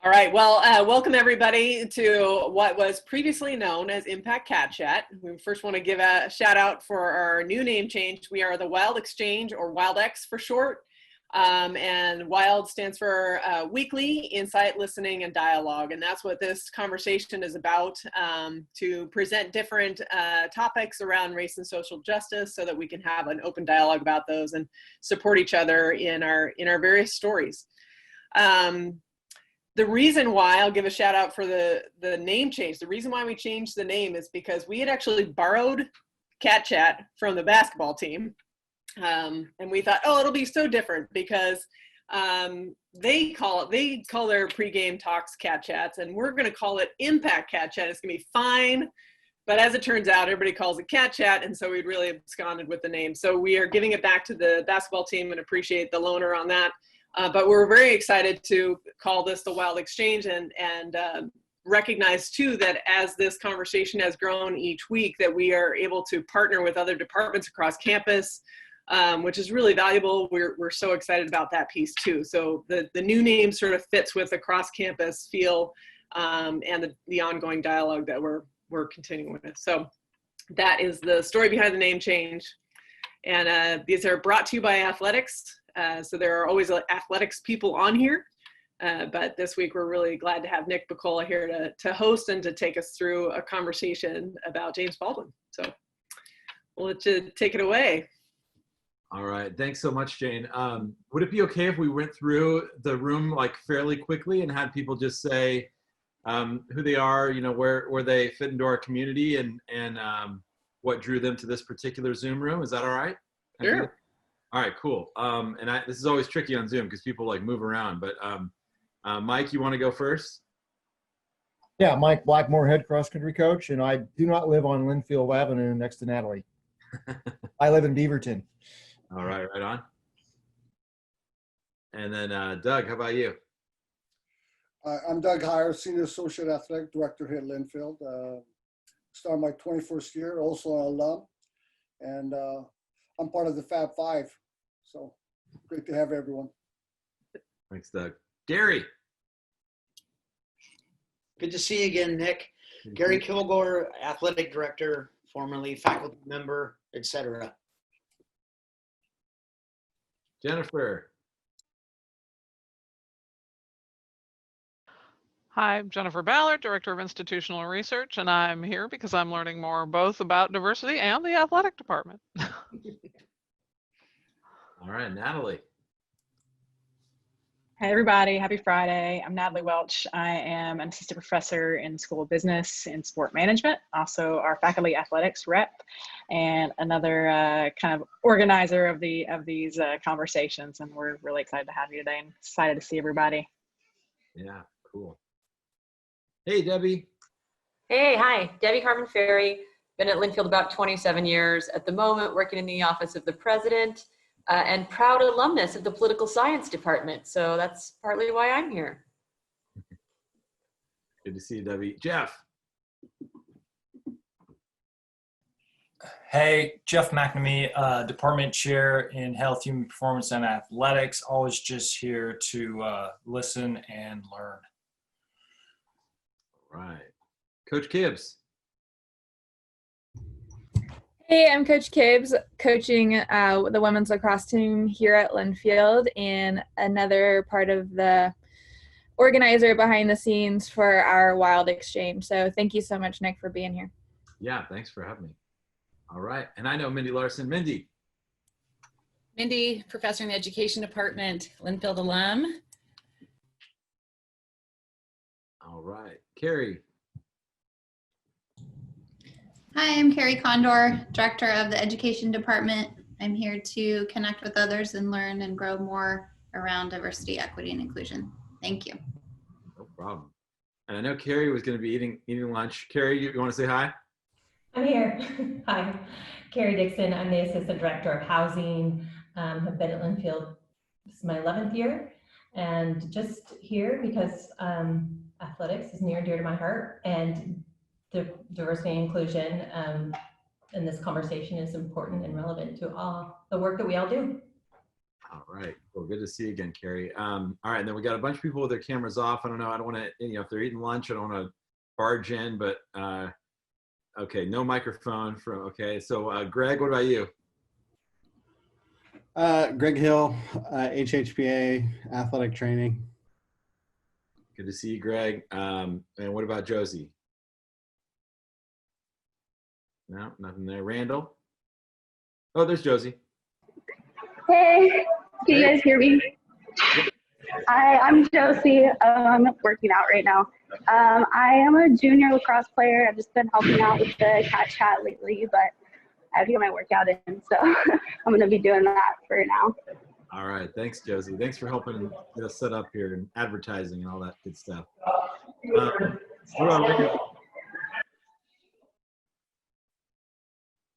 All right, well, welcome everybody to what was previously known as Impact CatChat. We first want to give a shout out for our new name change. We are the Wild Exchange, or WildX for short, and Wild stands for Weekly Insight, Listening, and Dialogue, and that's what this conversation is about, to present different topics around race and social justice so that we can have an open dialogue about those and support each other in our various stories. The reason why, I'll give a shout out for the name change. The reason why we changed the name is because we had actually borrowed CatChat from the basketball team. And we thought, oh, it'll be so different because they call their pregame talks CatChats, and we're going to call it Impact CatChat. It's going to be fine. But as it turns out, everybody calls it CatChat, and so we'd really absconded with the name. So we are giving it back to the basketball team and appreciate the loaner on that. But we're very excited to call this the Wild Exchange and recognize too that as this conversation has grown each week, that we are able to partner with other departments across campus, which is really valuable. We're so excited about that piece too. So the new name sort of fits with the cross campus feel and the ongoing dialogue that we're continuing with. So that is the story behind the name change. And these are brought to you by athletics. So there are always athletics people on here, but this week we're really glad to have Nick Buccola here to host and to take us through a conversation about James Baldwin. So we'll let you take it away. All right, thanks so much, Jane. Would it be okay if we went through the room like fairly quickly and had people just say who they are, you know, where they fit into our community and what drew them to this particular Zoom room? Is that all right? Sure. All right, cool. This is always tricky on Zoom because people like move around, but Mike, you want to go first? Yeah, Mike Blackmore, head cross country coach, and I do not live on Linfield Avenue next to Natalie. I live in Beaverton. All right, right on. And then Doug, how about you? I'm Doug Heyer, Senior Associate Athletic Director here at Linfield. Started my 21st year, also an alum, and I'm part of the Fab Five, so great to have everyone. Thanks, Doug. Gary. Good to see you again, Nick. Gary Kilgore, Athletic Director, formerly faculty member, etc. Jennifer. Hi, I'm Jennifer Ballard, Director of Institutional Research, and I'm here because I'm learning more both about diversity and the athletic department. All right, Natalie. Hi, everybody. Happy Friday. I'm Natalie Welch. I am an assistant professor in the School of Business and Sport Management, also our faculty athletics rep, and another kind of organizer of these conversations. And we're really excited to have you today and excited to see everybody. Yeah, cool. Hey, Debbie. Hey, hi, Debbie Harmon Ferry. Been at Linfield about 27 years. At the moment, working in the office of the president and proud alumnus of the political science department. So that's partly why I'm here. Good to see you, Debbie. Jeff. Hey, Jeff McNamee, Department Chair in Health, Human Performance, and Athletics. Always just here to listen and learn. All right. Coach Kibbs. Hey, I'm Coach Kibbs, coaching the women's lacrosse team here at Linfield and another part of the organizer behind the scenes for our Wild Exchange. So thank you so much, Nick, for being here. Yeah, thanks for having me. All right. And I know Mindy Larson. Mindy. Mindy, professor in the education department, Linfield alum. All right. Carrie. Hi, I'm Carrie Condor, Director of the Education Department. I'm here to connect with others and learn and grow more around diversity, equity, and inclusion. Thank you. No problem. And I know Carrie was going to be eating lunch. Carrie, you want to say hi? I'm here. Hi, Carrie Dixon. I'm the Assistant Director of Housing. Have been at Linfield, this is my 11th year, and just here because athletics is near and dear to my heart, and the diversity and inclusion in this conversation is important and relevant to all the work that we all do. All right. Well, good to see you again, Carrie. All right. And then we got a bunch of people with their cameras off. I don't know. I don't want to, if they're eating lunch, I don't want to barge in, but okay. No microphone okay. So Greg, what about you? Greg Hill, HHPA, athletic training. Good to see you, Greg. And what about Josie? No, nothing there. Randall? Oh, there's Josie. Hey, can you guys hear me? Hi, I'm Josie. I'm working out right now. I am a junior lacrosse player. I've just been helping out with the CatChat lately, but I have to get my workout in, so I'm going to be doing that for now. All right. Thanks, Josie. Thanks for helping get us set up here and advertising and all that good stuff. What about Randall?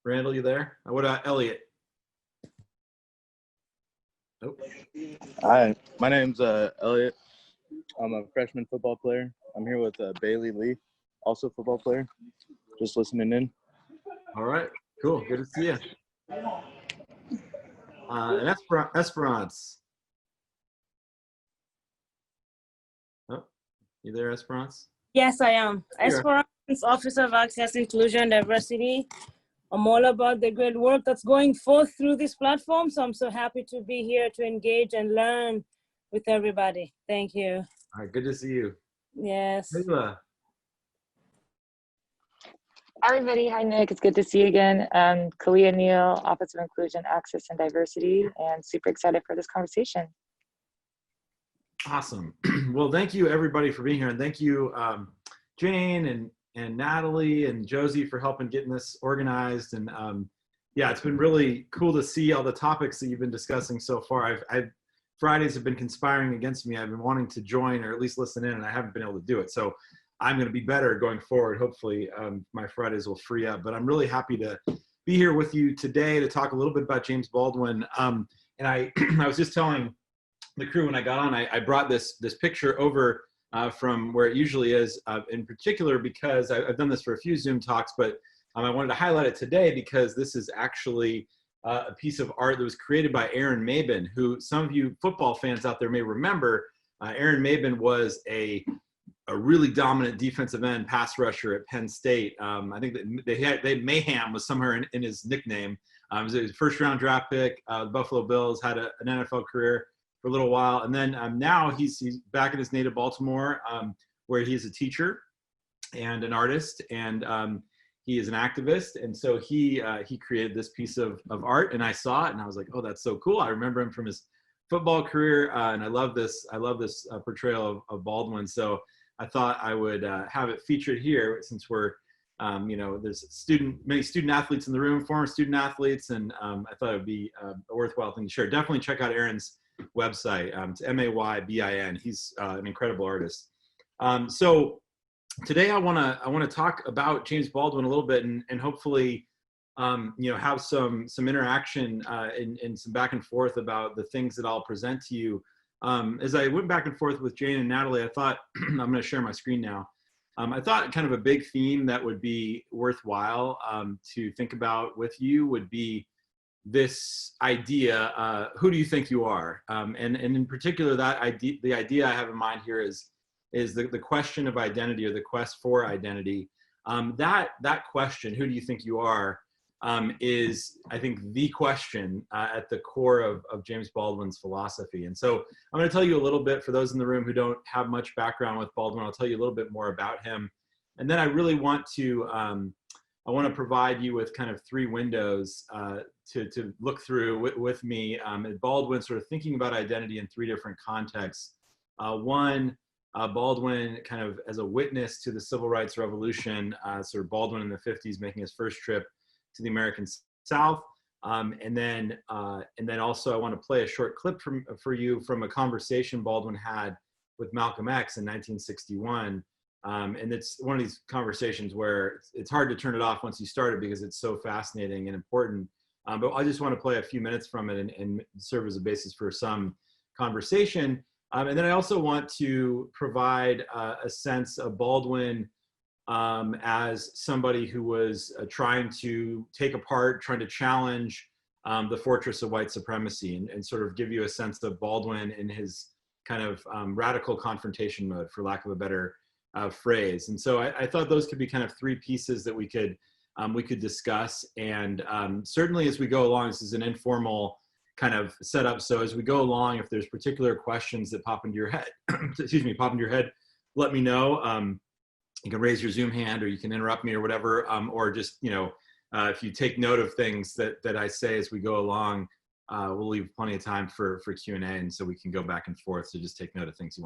Randall, you there? What about Elliot? Oh. Hi, my name's Elliot. I'm a freshman football player. I'm here with Bailey Lee, also football player. Just listening in. All right, cool. Good to see you. And Esperance. Oh, you there, Esperance? Yes, I am. Esperance, Officer of Access, Inclusion, and Diversity. I'm all about the great work that's going forth through this platform, so I'm so happy to be here to engage and learn with everybody. Thank you. All right, good to see you. Yes. Layla. Hi, everybody. Hi, Nick. It's good to see you again. Kalia Neal, Office of Inclusion, Access, and Diversity, and super excited for this conversation. Awesome. Well, thank you, everybody, for being here. And thank you, Jane and Natalie and Josie for helping getting this organized. And yeah, it's been really cool to see all the topics that you've been discussing so far. Fridays have been conspiring against me. I've been wanting to join or at least listen in, and I haven't been able to do it. So I'm going to be better going forward. Hopefully my Fridays will free up, but I'm really happy to be here with you today to talk a little bit about James Baldwin. And I was just telling the crew when I got on, I brought this picture over from where it usually is, in particular because I've done this for a few Zoom talks, but I wanted to highlight it today because this is actually a piece of art that was created by Aaron Mabin, who some of you football fans out there may remember. Aaron Mabin was a really dominant defensive end pass rusher at Penn State. I think that they had Mayhem was somewhere in his nickname. It was his first round draft pick. The Buffalo Bills had an NFL career for a little while. And then now he's back in his native Baltimore, where he's a teacher and an artist, and he is an activist. And so he created this piece of art, and I saw it and I was like, oh, that's so cool. I remember him from his football career, and I love this portrayal of Baldwin. So I thought I would have it featured here since we're, there's many student athletes in the room, former student athletes, and I thought it would be a worthwhile thing to share. Definitely check out Aaron's website. It's Maybin. He's an incredible artist. So today I want to talk about James Baldwin a little bit, and hopefully have some interaction and some back and forth about the things that I'll present to you. As I went back and forth with Jane and Natalie, I thought I'm going to share my screen now. I thought kind of a big theme that would be worthwhile to think about with you would be this idea, who do you think you are? And in particular, the idea I have in mind here is the question of identity, or the quest for identity. That question, who do you think you are, is, I think, the question at the core of James Baldwin's philosophy. And so I'm going to tell you a little bit, for those in the room who don't have much background with Baldwin, I'll tell you a little bit more about him. And then I really want to provide you with kind of three windows to look through with me at Baldwin, sort of thinking about identity in three different contexts. One, Baldwin kind of as a witness to the Civil Rights Revolution, sort of Baldwin in the 50s making his first trip to the American South. And then also I want to play a short clip for you from a conversation Baldwin had with Malcolm X in 1961. And it's one of these conversations where it's hard to turn it off once you start it because it's so fascinating and important. But I just want to play a few minutes from it and serve as a basis for some conversation. And then I also want to provide a sense of Baldwin as somebody who was trying to take apart, trying to challenge the fortress of white supremacy, and sort of give you a sense of Baldwin in his kind of radical confrontation mode, for lack of a better phrase. And so I thought those could be kind of three pieces that we could discuss. And certainly as we go along, this is an informal kind of setup. So as we go along, if there's particular questions that pop into your head, excuse me, pop into your head, let me know. You can raise your Zoom hand, or you can interrupt me or whatever, or just, you know, if you take note of things that I say as we go along, we'll leave plenty of time for Q&A, and so we can go back and forth. So just take note of things you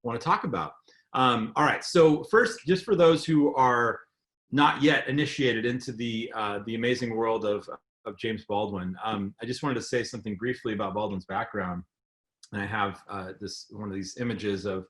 want to talk about. All right. So first, just for those who are not yet initiated into the amazing world of James Baldwin, I just wanted to say something briefly about Baldwin's background. And I have one of these images of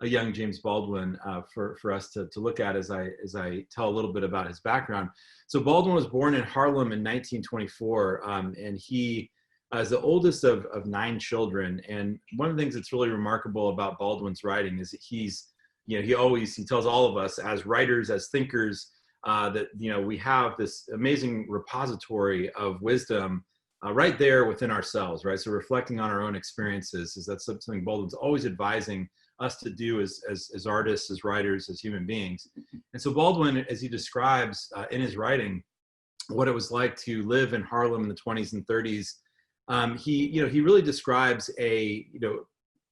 a young James Baldwin for us to look at as I tell a little bit about his background. So Baldwin was born in Harlem in 1924, and he is the oldest of 9 children. And one of the things that's really remarkable about Baldwin's writing is that he's, you know, he tells all of us as writers, as thinkers, that, you know, we have this amazing repository of wisdom right there within ourselves, right? So reflecting on our own experiences, is that something Baldwin's always advising us to do as artists, as writers, as human beings. And so Baldwin, as he describes in his writing what it was like to live in Harlem in the 20s and 30s, he really describes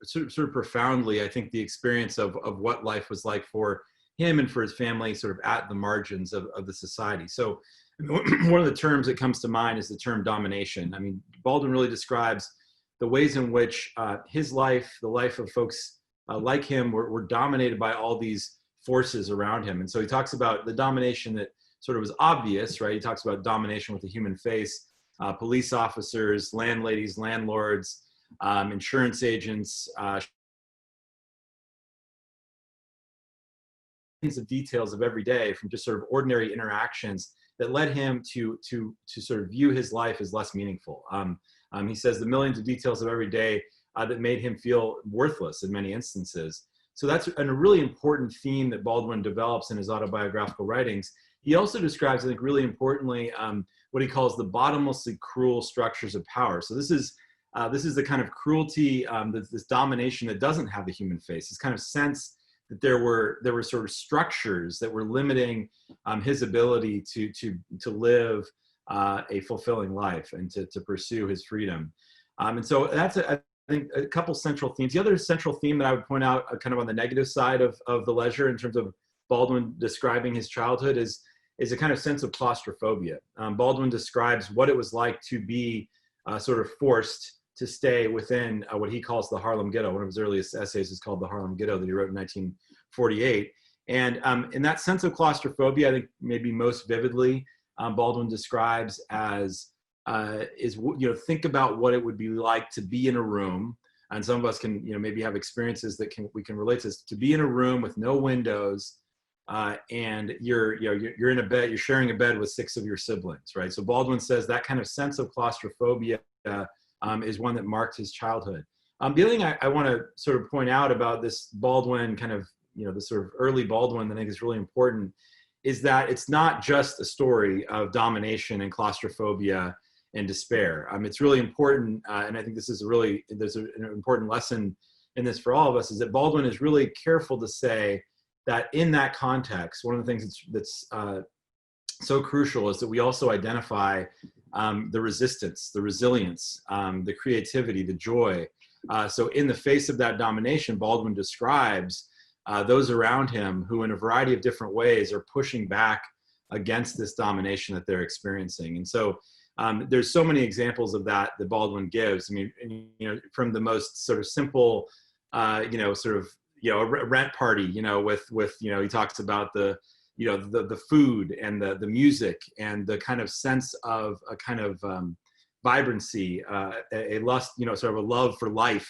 sort of profoundly, I think, the experience of what life was like for him and for his family, sort of at the margins of the society. So one of the terms that comes to mind is the term domination. I mean, Baldwin really describes the ways in which his life, the life of folks like him, were dominated by all these forces around him. And so he talks about the domination that sort of was obvious, right? He talks about domination with the human face, police officers, landladies, landlords, insurance agents, of details of every day, from just sort of ordinary interactions that led him to sort of view his life as less meaningful. He says the millions of details of every day that made him feel worthless in many instances. So that's a really important theme that Baldwin develops in his autobiographical writings. He also describes, I think, really importantly, what he calls the bottomlessly cruel structures of power. So this is the kind of cruelty, this domination that doesn't have the human face, this kind of sense that there were sort of structures that were limiting his ability to live a fulfilling life and to pursue his freedom. And so that's, I think, a couple central themes. The other central theme that I would point out kind of on the negative side of the leisure in terms of Baldwin describing his childhood is a kind of sense of claustrophobia. Baldwin describes what it was like to be sort of forced to stay within what he calls the Harlem Ghetto. One of his earliest essays is called The Harlem Ghetto, that he wrote in 1948. And in that sense of claustrophobia, I think maybe most vividly, Baldwin describes as, think about what it would be like to be in a room. And some of us can, maybe have experiences that we can relate to this, to be in a room with no windows, and you're in a bed, you're sharing a bed with 6 of your siblings, right? So Baldwin says that kind of sense of claustrophobia is one that marked his childhood. The other thing I want to sort of point out about this Baldwin kind of, the sort of early Baldwin that I think is really important, is that it's not just a story of domination and claustrophobia and despair. It's really important, and I think this is there's an important lesson in this for all of us, is that Baldwin is really careful to say that in that context, one of the things that's so crucial is that we also identify the resistance, the resilience, the creativity, the joy. So in the face of that domination, Baldwin describes those around him who in a variety of different ways are pushing back against this domination that they're experiencing. And so there's so many examples of that Baldwin gives. I mean, from the most sort of simple, a rent party, with he talks about the food and the music and the kind of sense of a kind of vibrancy, a lust, sort of a love for life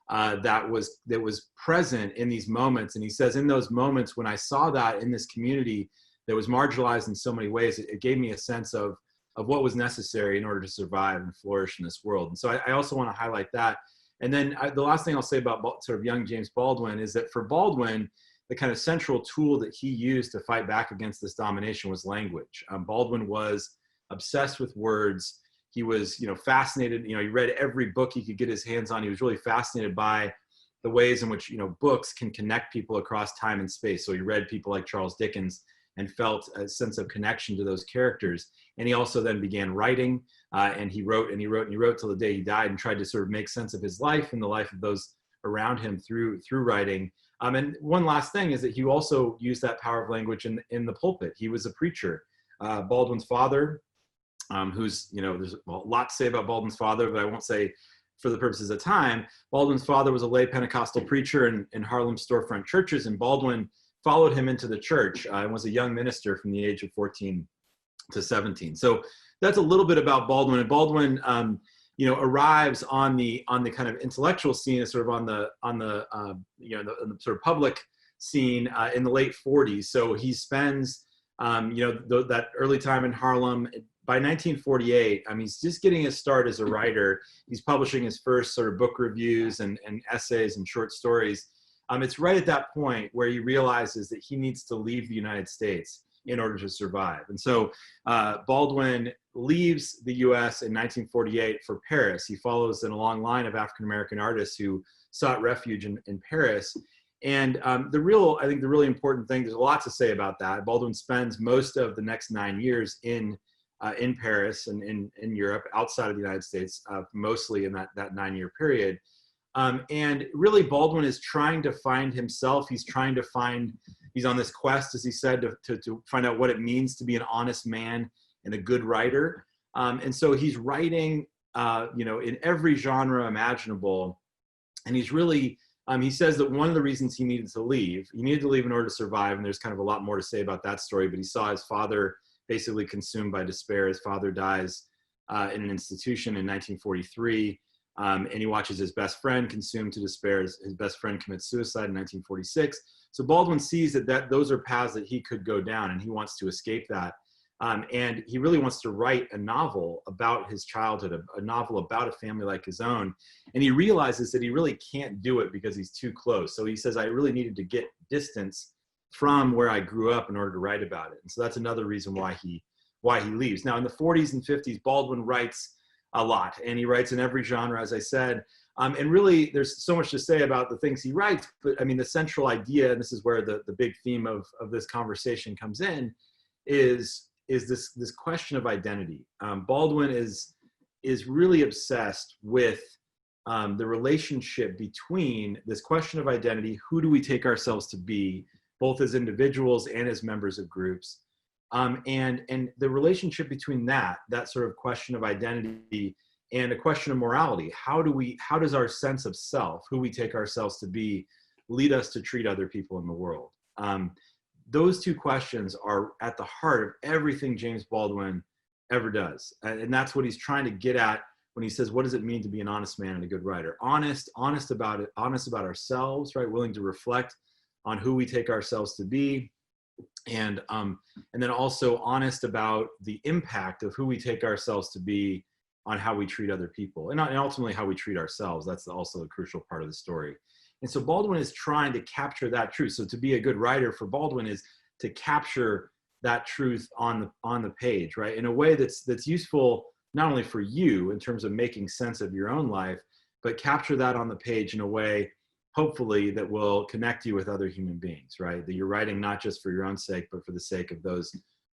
that was present in these moments. And he says, in those moments when I saw that in this community that was marginalized in so many ways, it gave me a sense of what was necessary in order to survive and flourish in this world. And so I also want to highlight that. And then the last thing I'll say about sort of young James Baldwin is that for Baldwin, the kind of central tool that he used to fight back against this domination was language. Baldwin was obsessed with words. He was, fascinated. He read every book he could get his hands on. He was really fascinated by the ways in which, books can connect people across time and space. So he read people like Charles Dickens and felt a sense of connection to those characters. And he also then began writing, and he wrote and he wrote and he wrote till the day he died, and tried to sort of make sense of his life and the life of those around him through writing. And one last thing is that he also used that power of language in the pulpit. He was a preacher. Baldwin's father, who's, there's a lot to say about Baldwin's father, but I won't say for the purposes of time. Baldwin's father was a lay Pentecostal preacher in Harlem storefront churches, and Baldwin followed him into the church and was a young minister from the age of 14 to 17. So that's a little bit about Baldwin. And Baldwin, arrives on the kind of intellectual scene, sort of on the sort of public scene in the late 40s. So he spends, that early time in Harlem. By 1948, he's just getting his start as a writer. He's publishing his first sort of book reviews and essays and short stories. It's right at that point where he realizes that he needs to leave the United States in order to survive. And so Baldwin leaves the US in 1948 for Paris. He follows in a long line of African-American artists who sought refuge in Paris. And I think the really important thing, there's a lot to say about that. Baldwin spends most of the next 9 years in Paris and in Europe, outside of the United States, mostly in that 9-year period. And really Baldwin is trying to find himself. He's on this quest, as he said, to find out what it means to be an honest man and a good writer. And so he's writing, in every genre imaginable. And he's really, he says that one of the reasons he needed to leave in order to survive, and there's kind of a lot more to say about that story, but he saw his father basically consumed by despair. His father dies in an institution in 1943, and he watches his best friend consumed to despair. His best friend commits suicide in 1946. So Baldwin sees that those are paths that he could go down, and he wants to escape that. And he really wants to write a novel about his childhood, a novel about a family like his own. And he realizes that he really can't do it because he's too close. So he says, I really needed to get distance from where I grew up in order to write about it. And so that's another reason why he leaves. Now in the 40s and 50s, Baldwin writes a lot, and he writes in every genre, as I said. And really there's so much to say about the things he writes, but the central idea, and this is where the big theme of this conversation comes in, is this question of identity. Baldwin is really obsessed with the relationship between this question of identity, who do we take ourselves to be, both as individuals and as members of groups, and the relationship between that sort of question of identity and a question of morality. How does our sense of self, who we take ourselves to be, lead us to treat other people in the world? Those two questions are at the heart of everything James Baldwin ever does. And that's what he's trying to get at when he says, what does it mean to be an honest man and a good writer? Honest about it, honest about ourselves, right? Willing to reflect on who we take ourselves to be. And then also honest about the impact of who we take ourselves to be on how we treat other people, and ultimately how we treat ourselves. That's also a crucial part of the story. And so Baldwin is trying to capture that truth. So to be a good writer for Baldwin is to capture that truth on the page, right? In a way that's useful not only for you in terms of making sense of your own life, but capture that on the page in a way, hopefully, that will connect you with other human beings, right? That you're writing not just for your own sake, but for the sake of those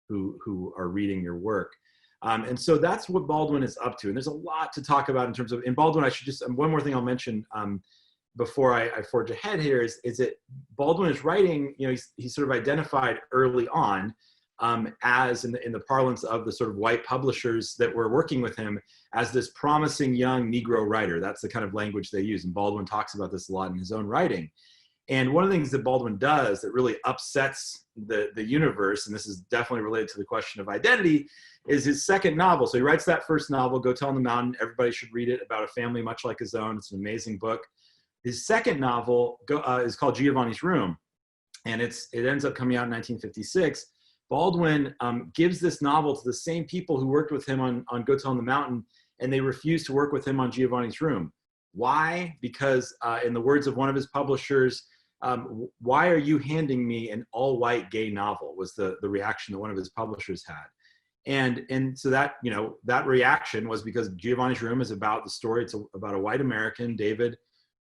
who are reading your work. And so that's what Baldwin is up to. And there's a lot to talk about in terms of, in Baldwin, I should just, one more thing I'll mention before I forge ahead here is that Baldwin is writing, he's sort of identified early on as in the parlance of the sort of white publishers that were working with him as this promising young Negro writer. That's the kind of language they use. And Baldwin talks about this a lot in his own writing. And one of the things that Baldwin does that really upsets the universe, and this is definitely related to the question of identity, is his second novel. So he writes that first novel, Go Tell on the Mountain. Everybody should read it, about a family much like his own. It's an amazing book. His second novel is called Giovanni's Room, and it ends up coming out in 1956. Baldwin gives this novel to the same people who worked with him on Go Tell on the Mountain, and they refuse to work with him on Giovanni's Room. Why? Because in the words of one of his publishers, why are you handing me an all-white gay novel, was the reaction that one of his publishers had. And so that, you know, that reaction was because Giovanni's Room is about the story. It's about a white American, David,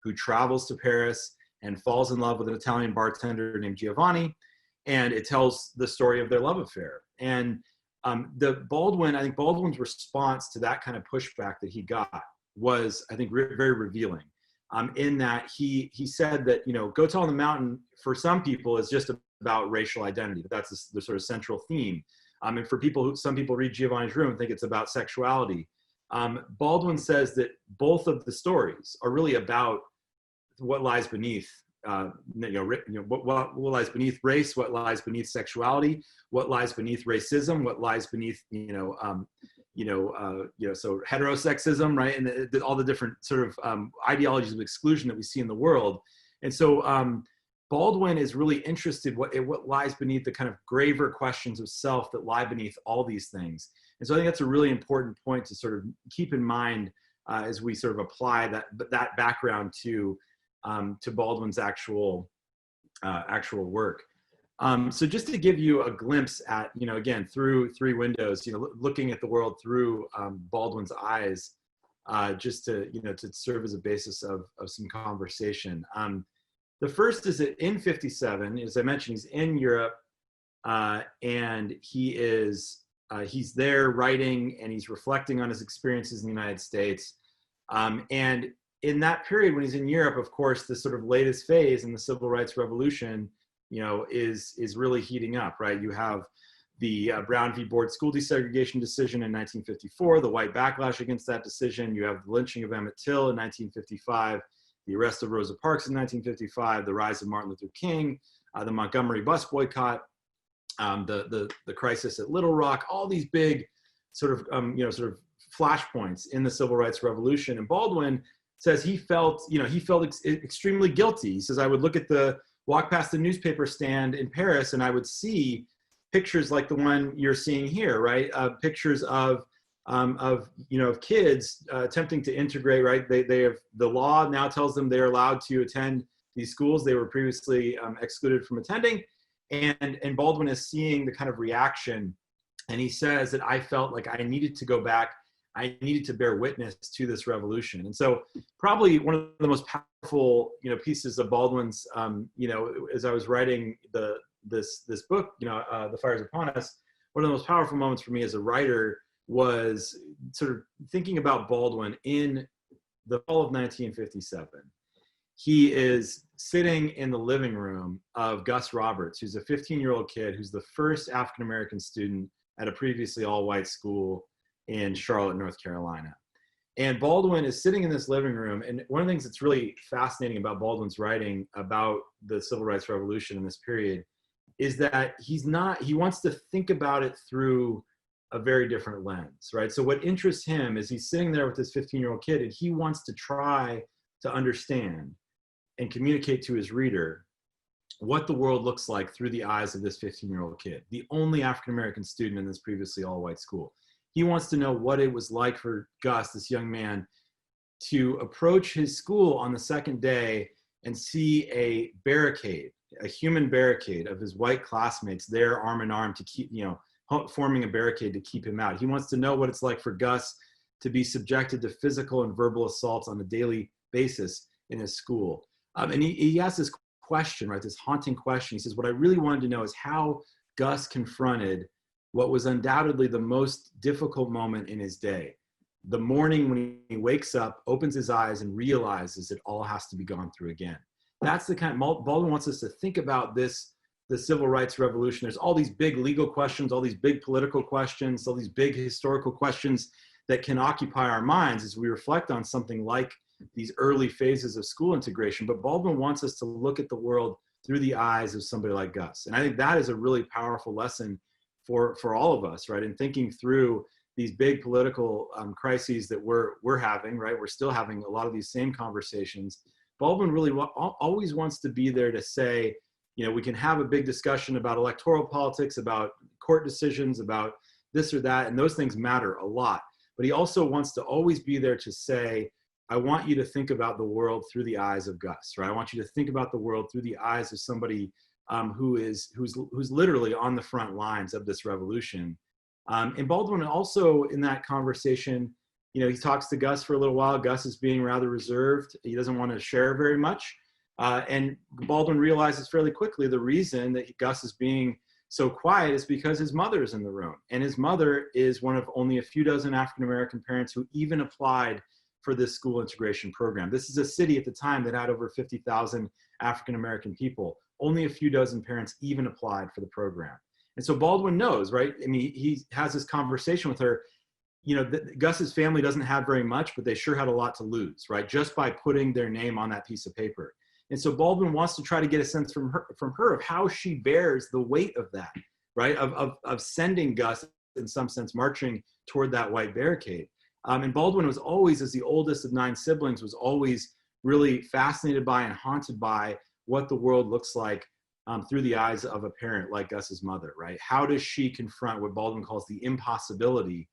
who travels to Paris and falls in love with an Italian bartender named Giovanni. And it tells the story of their love affair. And the Baldwin, I think Baldwin's response to that kind of pushback that he got was, I think, very revealing. In that he said that, you know, Go Tell on the Mountain for some people is just about racial identity, but that's the sort of central theme. And for people some people read Giovanni's Room and think it's about sexuality. Baldwin says that both of the stories are really about what lies beneath, what lies beneath race, what lies beneath sexuality, what lies beneath racism, what lies beneath, so heterosexism, right? And all the different sort of ideologies of exclusion that we see in the world. And so Baldwin is really interested in what lies beneath the kind of graver questions of self that lie beneath all these things. And so I think that's a really important point to sort of keep in mind as we sort of apply that background to Baldwin's actual work. So just to give you a glimpse at, you know, again, through three windows, you know, looking at the world through Baldwin's eyes, just to, you know, to serve as a basis of some conversation. The first is that in 57, as I mentioned, he's in Europe, and he's there writing and he's reflecting on his experiences in the United States. And in that period when he's in Europe, of course, the sort of latest phase in the civil rights revolution, you know, is really heating up, right? You have the Brown v. Board school desegregation decision in 1954, the white backlash against that decision. You have the lynching of Emmett Till in 1955, the arrest of Rosa Parks in 1955, the rise of Martin Luther King, the Montgomery bus boycott, the crisis at Little Rock, all these big sort of flashpoints in the civil rights revolution. And Baldwin says he felt extremely guilty. He says, I would walk past the newspaper stand in Paris and I would see pictures like the one you're seeing here, right? Pictures of kids attempting to integrate, right? They have, the law now tells them they're allowed to attend these schools they were previously excluded from attending. And Baldwin is seeing the kind of reaction. And he says that I felt like I needed to go back. I needed to bear witness to this revolution. And so probably one of the most powerful, you know, pieces of Baldwin's, as I was writing this book, The Fires Upon Us, one of the most powerful moments for me as a writer was sort of thinking about Baldwin in the fall of 1957. He is sitting in the living room of Gus Roberts, who's a 15-year-old kid who's the first African-American student at a previously all-white school in Charlotte, North Carolina. And Baldwin is sitting in this living room. And one of the things that's really fascinating about Baldwin's writing about the civil rights revolution in this period is that he wants to think about it through a very different lens, right? So what interests him is he's sitting there with this 15-year-old kid and he wants to try to understand and communicate to his reader what the world looks like through the eyes of this 15-year-old kid, the only African-American student in this previously all-white school. He wants to know what it was like for Gus, this young man, to approach his school on the second day and see a barricade, a human barricade of his white classmates there arm in arm to keep, forming a barricade to keep him out. He wants to know what it's like for Gus to be subjected to physical and verbal assaults on a daily basis in his school. And he asks this question, right, this haunting question. He says, what I really wanted to know is how Gus confronted what was undoubtedly the most difficult moment in his day. The morning when he wakes up, opens his eyes, and realizes it all has to be gone through again. That's the kind of, Baldwin wants us to think about this, the civil rights revolution. There's all these big legal questions, all these big political questions, all these big historical questions that can occupy our minds as we reflect on something like these early phases of school integration. But Baldwin wants us to look at the world through the eyes of somebody like Gus. And I think that is a really powerful lesson for all of us, right? In thinking through these big political crises that we're having, right? We're still having a lot of these same conversations. Baldwin really always wants to be there to say, we can have a big discussion about electoral politics, about court decisions, about this or that, and those things matter a lot. But he also wants to always be there to say, I want you to think about the world through the eyes of Gus, right? I want you to think about the world through the eyes of somebody who's literally on the front lines of this revolution. And Baldwin also in that conversation, you know, he talks to Gus for a little while. Gus is being rather reserved. He doesn't want to share very much. And Baldwin realizes fairly quickly the reason that Gus is being so quiet is because his mother is in the room. And his mother is one of only a few dozen African-American parents who even applied for this school integration program. This is a city at the time that had over 50,000 African-American people. Only a few dozen parents even applied for the program. And so Baldwin knows, right? I mean, he has this conversation with her. You know, Gus's family doesn't have very much, but they sure had a lot to lose, right? Just by putting their name on that piece of paper. And so Baldwin wants to try to get a sense from her of how she bears the weight of that, right? Of sending Gus, in some sense, marching toward that white barricade. And Baldwin was always, as the oldest of 9 siblings, was always really fascinated by and haunted by what the world looks like through the eyes of a parent like Gus's mother, right? How does she confront what Baldwin calls the impossibility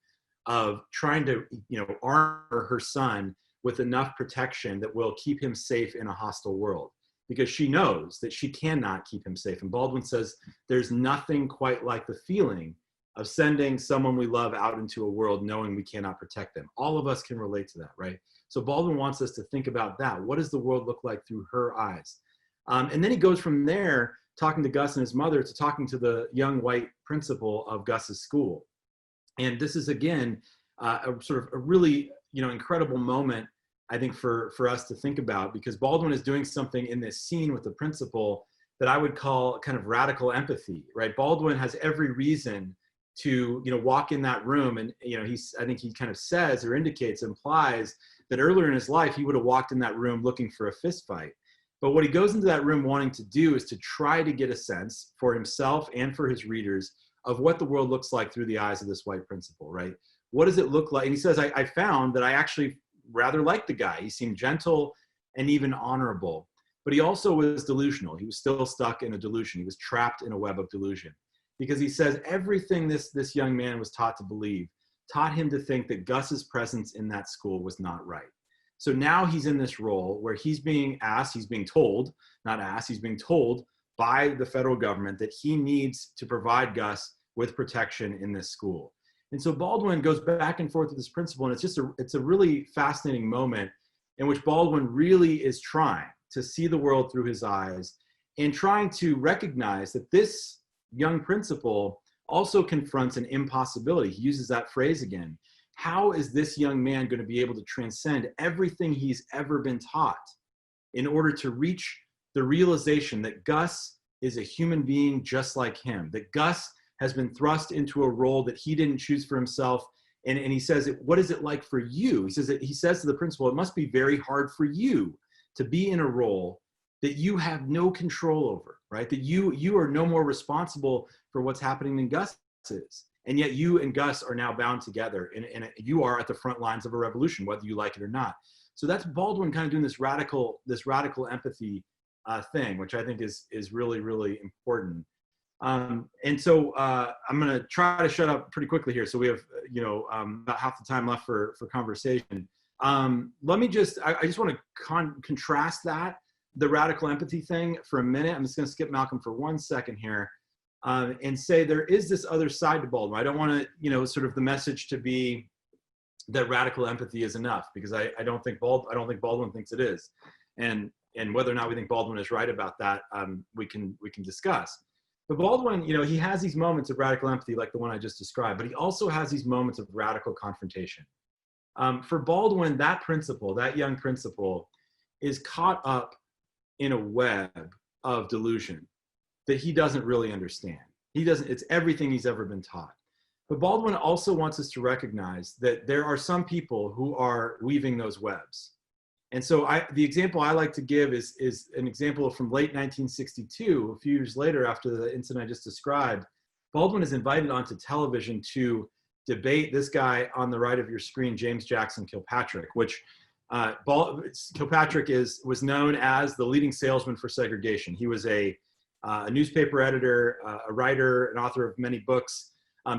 of trying to, you know, arm her son with enough protection that will keep him safe in a hostile world? Because she knows that she cannot keep him safe. And Baldwin says there's nothing quite like the feeling of sending someone we love out into a world knowing we cannot protect them. All of us can relate to that, right? So Baldwin wants us to think about that. What does the world look like through her eyes? And then he goes from there, talking to Gus and his mother, to talking to the young white principal of Gus's school. And this is, again, a sort of a really, you know, incredible moment, I think, for us to think about, because Baldwin is doing something in this scene with the principal that I would call kind of radical empathy, right? Baldwin has every reason to, you know, walk in that room, and, you know, I think he kind of says or indicates, implies that earlier in his life he would have walked in that room looking for a fist fight. But what he goes into that room wanting to do is to try to get a sense for himself and for his readers of what the world looks like through the eyes of this white principal, right? What does it look like? And he says, I found that I actually rather liked the guy. He seemed gentle and even honorable, but he also was delusional. He was still stuck in a delusion. He was trapped in a web of delusion, because he says everything this young man was taught to believe taught him to think that Gus's presence in that school was not right. So now he's in this role where he's being asked, he's being told, not asked, he's being told by the federal government that he needs to provide Gus with protection in this school. And so Baldwin goes back and forth with this principal, and it's just it's a really fascinating moment in which Baldwin really is trying to see the world through his eyes and trying to recognize that this young principal also confronts an impossibility. He uses that phrase again. How is this young man going to be able to transcend everything he's ever been taught in order to reach the realization that Gus is a human being just like him, that Gus has been thrust into a role that he didn't choose for himself? And he says, what is it like for you? He says to the principal, it must be very hard for you to be in a role that you have no control over, right? That you are no more responsible for what's happening than Gus is. And yet you and Gus are now bound together, and you are at the front lines of a revolution, whether you like it or not. So that's Baldwin kind of doing this radical empathy thing, which I think is really, really important. And so I'm going to try to shut up pretty quickly here. So we have, you know, about half the time left for conversation. Let me just, I just want to contrast the radical empathy thing for a minute. I'm just going to skip Malcolm for 1 second here. And say there is this other side to Baldwin. I don't want to, you know, sort of the message to be that radical empathy is enough, because I don't think Baldwin thinks it is, and whether or not we think Baldwin is right about that, we can discuss. But Baldwin, you know, he has these moments of radical empathy like the one I just described, but he also has these moments of radical confrontation. For Baldwin, that young principal, is caught up in a web of delusion that he doesn't really understand. It's everything he's ever been taught. But Baldwin also wants us to recognize that there are some people who are weaving those webs. And so the example I like to give is an example from late 1962, a few years later after the incident I just described. Baldwin is invited onto television to debate this guy on the right of your screen, James Jackson Kilpatrick, which Kilpatrick was known as the leading salesman for segregation. He was a newspaper editor, a writer, an author of many books,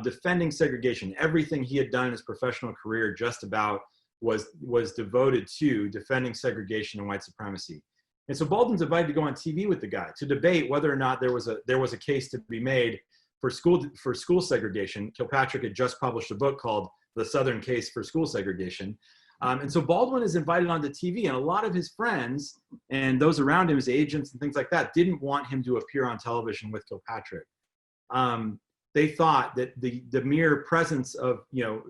defending segregation. Everything he had done in his professional career just about was devoted to defending segregation and white supremacy. And so Baldwin's invited to go on TV with the guy to debate whether or not there was a case to be made for school segregation. Kilpatrick had just published a book called The Southern Case for School Segregation. And so Baldwin is invited onto TV, and a lot of his friends and those around him, his agents and things like that, didn't want him to appear on television with Kilpatrick. They thought that the mere presence of,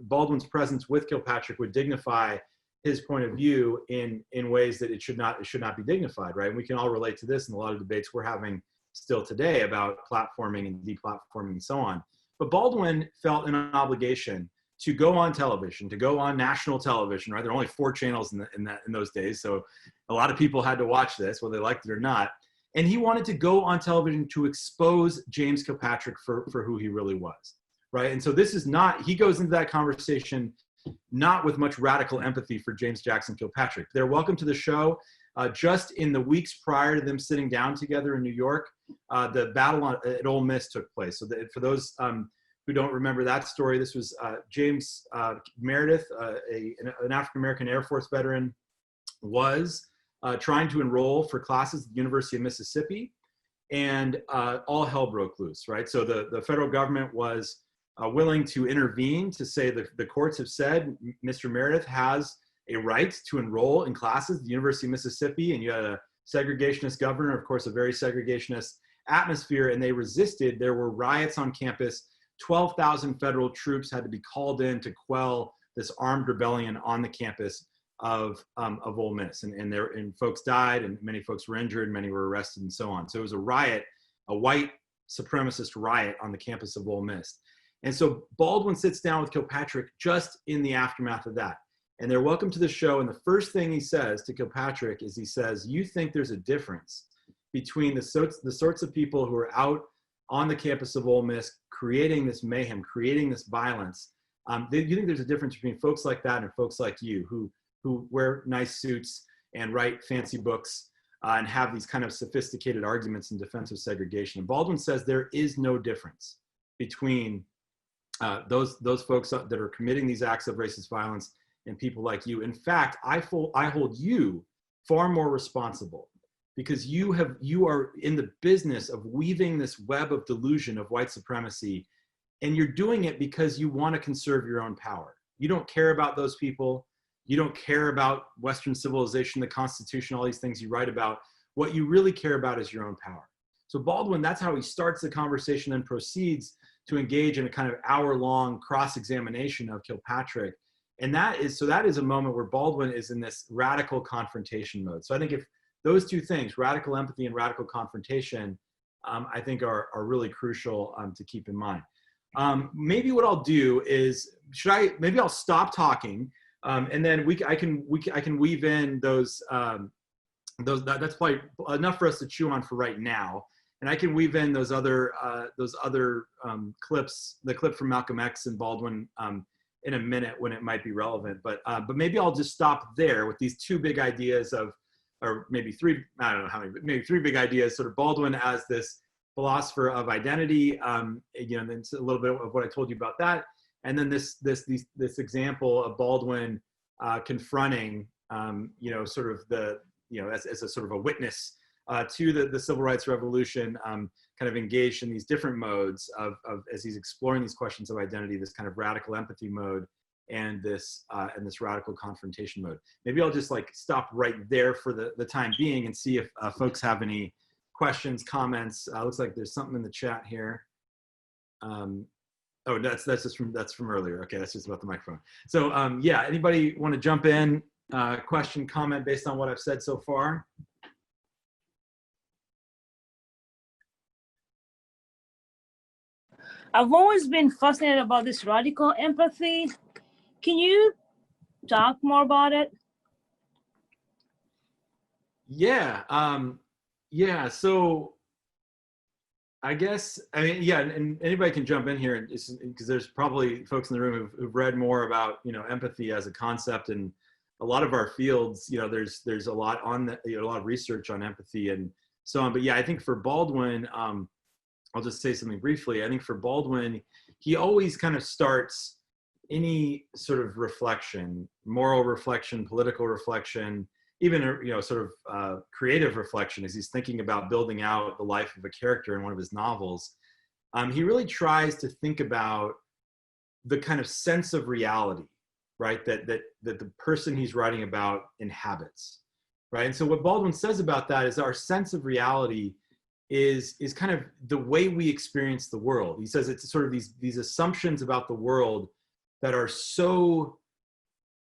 Baldwin's presence with Kilpatrick would dignify his point of view in ways that it should not be dignified, right? And we can all relate to this in a lot of debates we're having still today about platforming and deplatforming and so on. But Baldwin felt an obligation to go on television, to go on national television, right? There are only 4 channels in those days, so a lot of people had to watch this, whether they liked it or not. And he wanted to go on television to expose James Kilpatrick for who he really was, right? And so this is not, he goes into that conversation not with much radical empathy for James Jackson Kilpatrick. They're welcome to the show. Just in the weeks prior to them sitting down together in New York, the battle at Ole Miss took place. So for those who don't remember that story, this was James Meredith, an African-American Air Force veteran, was trying to enroll for classes at the University of Mississippi, and all hell broke loose, right? So the federal government was willing to intervene to say that the courts have said Mr. Meredith has a right to enroll in classes at the University of Mississippi, and you had a segregationist governor, of course, a very segregationist atmosphere, and they resisted. There were riots on campus. 12,000 federal troops had to be called in to quell this armed rebellion on the campus of Ole Miss, and folks died, and many folks were injured, many were arrested, and so on. So it was a riot, a white supremacist riot on the campus of Ole Miss. And so Baldwin sits down with Kilpatrick just in the aftermath of that. And they're welcome to the show. And the first thing he says to Kilpatrick is, he says, "You think there's a difference between the sorts of people who are out on the campus of Ole Miss creating this mayhem, creating this violence. You think there's a difference between folks like that and folks like you who wear nice suits and write fancy books and have these kind of sophisticated arguments in defense of segregation." And Baldwin says there is no difference between those folks that are committing these acts of racist violence and people like you. In fact, I hold you far more responsible, because you are in the business of weaving this web of delusion of white supremacy, and you're doing it because you want to conserve your own power. You don't care about those people. You don't care about Western civilization, the Constitution, all these things you write about. What you really care about is your own power. So Baldwin, that's how he starts the conversation and proceeds to engage in a kind of hour-long cross-examination of Kilpatrick. And that is a moment where Baldwin is in this radical confrontation mode. So I think if those two things, radical empathy and radical confrontation, I think are really crucial to keep in mind. Maybe what I'll do is, maybe I'll stop talking, and then I can weave in those. That's probably enough for us to chew on for right now, and I can weave in those other clips, the clip from Malcolm X and Baldwin, in a minute when it might be relevant. But maybe I'll just stop there with these two big ideas or maybe three, I don't know how many, but maybe three big ideas, sort of Baldwin as this philosopher of identity, and then a little bit of what I told you about that. And then this example of Baldwin confronting, sort of as a sort of a witness to the civil rights revolution, kind of engaged in these different modes of as he's exploring these questions of identity, this kind of radical empathy mode and this radical confrontation mode. Maybe I'll just stop right there for the time being and see if folks have any questions, comments. Looks like there's something in the chat here. Oh, that's from earlier. Okay, that's just about the microphone. So yeah, anybody want to jump in? Question, comment based on what I've said so far? I've always been fascinated about this radical empathy. Can you talk more about it? Yeah. Yeah. So I guess, and anybody can jump in here, because there's probably folks in the room who've read more about, empathy as a concept, and a lot of our fields, there's a lot on a lot of research on empathy and so on. But yeah, I think for Baldwin, I'll just say something briefly. I think for Baldwin, he always kind of starts any sort of reflection, moral reflection, political reflection, even sort of creative reflection, as he's thinking about building out the life of a character in one of his novels. he really tries to think about the kind of sense of reality, right, that the person he's writing about inhabits, right? And so what Baldwin says about that is our sense of reality is kind of the way we experience the world. He says it's sort of these assumptions about the world that are so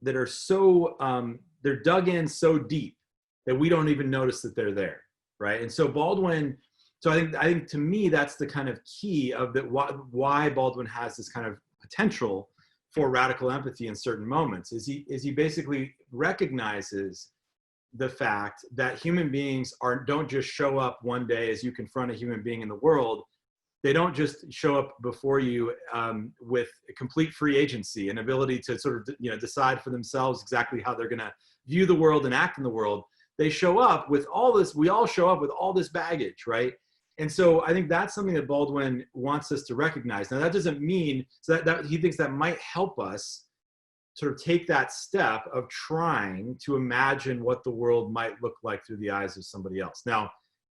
they're dug in so deep that we don't even notice that they're there, right? And so Baldwin, so I think to me that's the kind of key of that why Baldwin has this kind of potential for radical empathy in certain moments is he basically recognizes the fact that human beings don't just show up one day as you confront a human being in the world. They don't just show up before you with a complete free agency and ability to sort of decide for themselves exactly how they're going to view the world and act in the world. They show up with all this. We all show up with all this baggage, right? And so I think that's something that Baldwin wants us to recognize. Now that doesn't mean that he thinks that might help us sort of take that step of trying to imagine what the world might look like through the eyes of somebody else. Now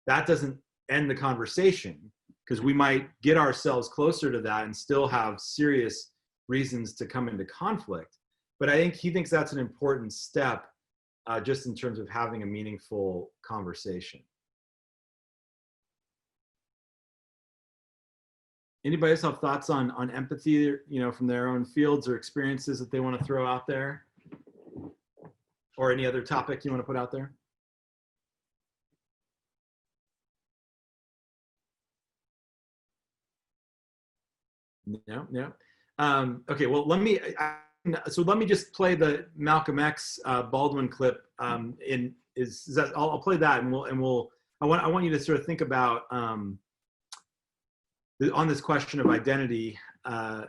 that doesn't end the conversation, because we might get ourselves closer to that and still have serious reasons to come into conflict. But I think he thinks that's an important step just in terms of having a meaningful conversation. Anybody else have thoughts on empathy, from their own fields or experiences that they want to throw out there? Or any other topic you want to put out there? No. Okay, well, let me just play the Malcolm X Baldwin clip. I'll play that, and I want you to sort of think about on this question of identity. I'll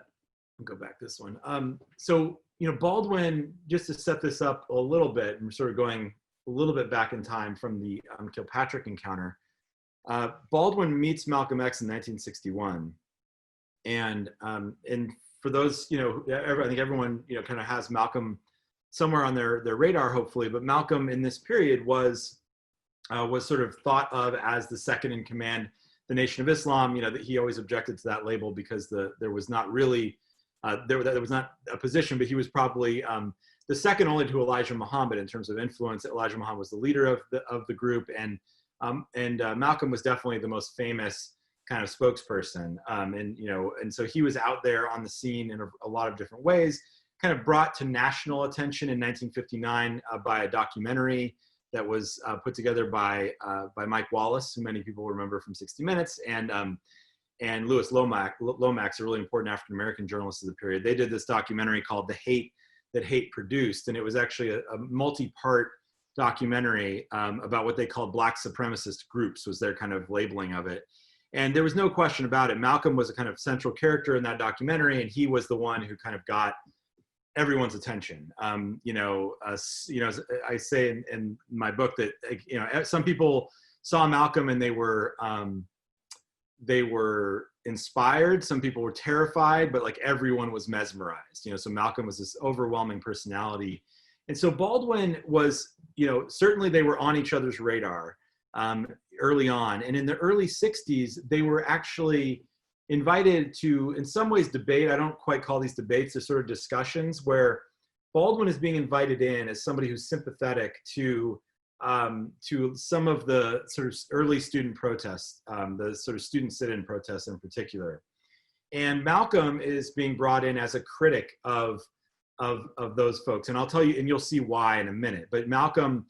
go back this one. So Baldwin, just to set this up a little bit, and we're sort of going a little bit back in time from the Kilpatrick encounter. Baldwin meets Malcolm X in 1961. And for those, I think everyone, kind of has Malcolm somewhere on their radar, hopefully. But Malcolm in this period was sort of thought of as the second in command, the Nation of Islam. That he always objected to that label because there was not really there was not a position, but he was probably the second only to Elijah Muhammad in terms of influence. Elijah Muhammad was the leader of the group, and Malcolm was definitely the most famous kind of spokesperson. And so he was out there on the scene in a lot of different ways, kind of brought to national attention in 1959 by a documentary that was put together by Mike Wallace, who many people remember from 60 Minutes, and Louis Lomax, a really important African-American journalist of the period. They did this documentary called The Hate That Hate Produced, and it was actually a multi-part documentary about what they called Black supremacist groups, was their kind of labeling of it. And there was no question about it. Malcolm was a kind of central character in that documentary, and he was the one who kind of got everyone's attention. As I say in my book that some people saw Malcolm and they were inspired. Some people were terrified, but like everyone was mesmerized. So Malcolm was this overwhelming personality, and so Baldwin was, certainly they were on each other's radar. Early on. And in the early 60s, they were actually invited to, in some ways, debate. I don't quite call these debates, they're sort of discussions where Baldwin is being invited in as somebody who's sympathetic to some of the sort of early student protests, the sort of student sit-in protests in particular. And Malcolm is being brought in as a critic of those folks. And I'll tell you, and you'll see why in a minute, but Malcolm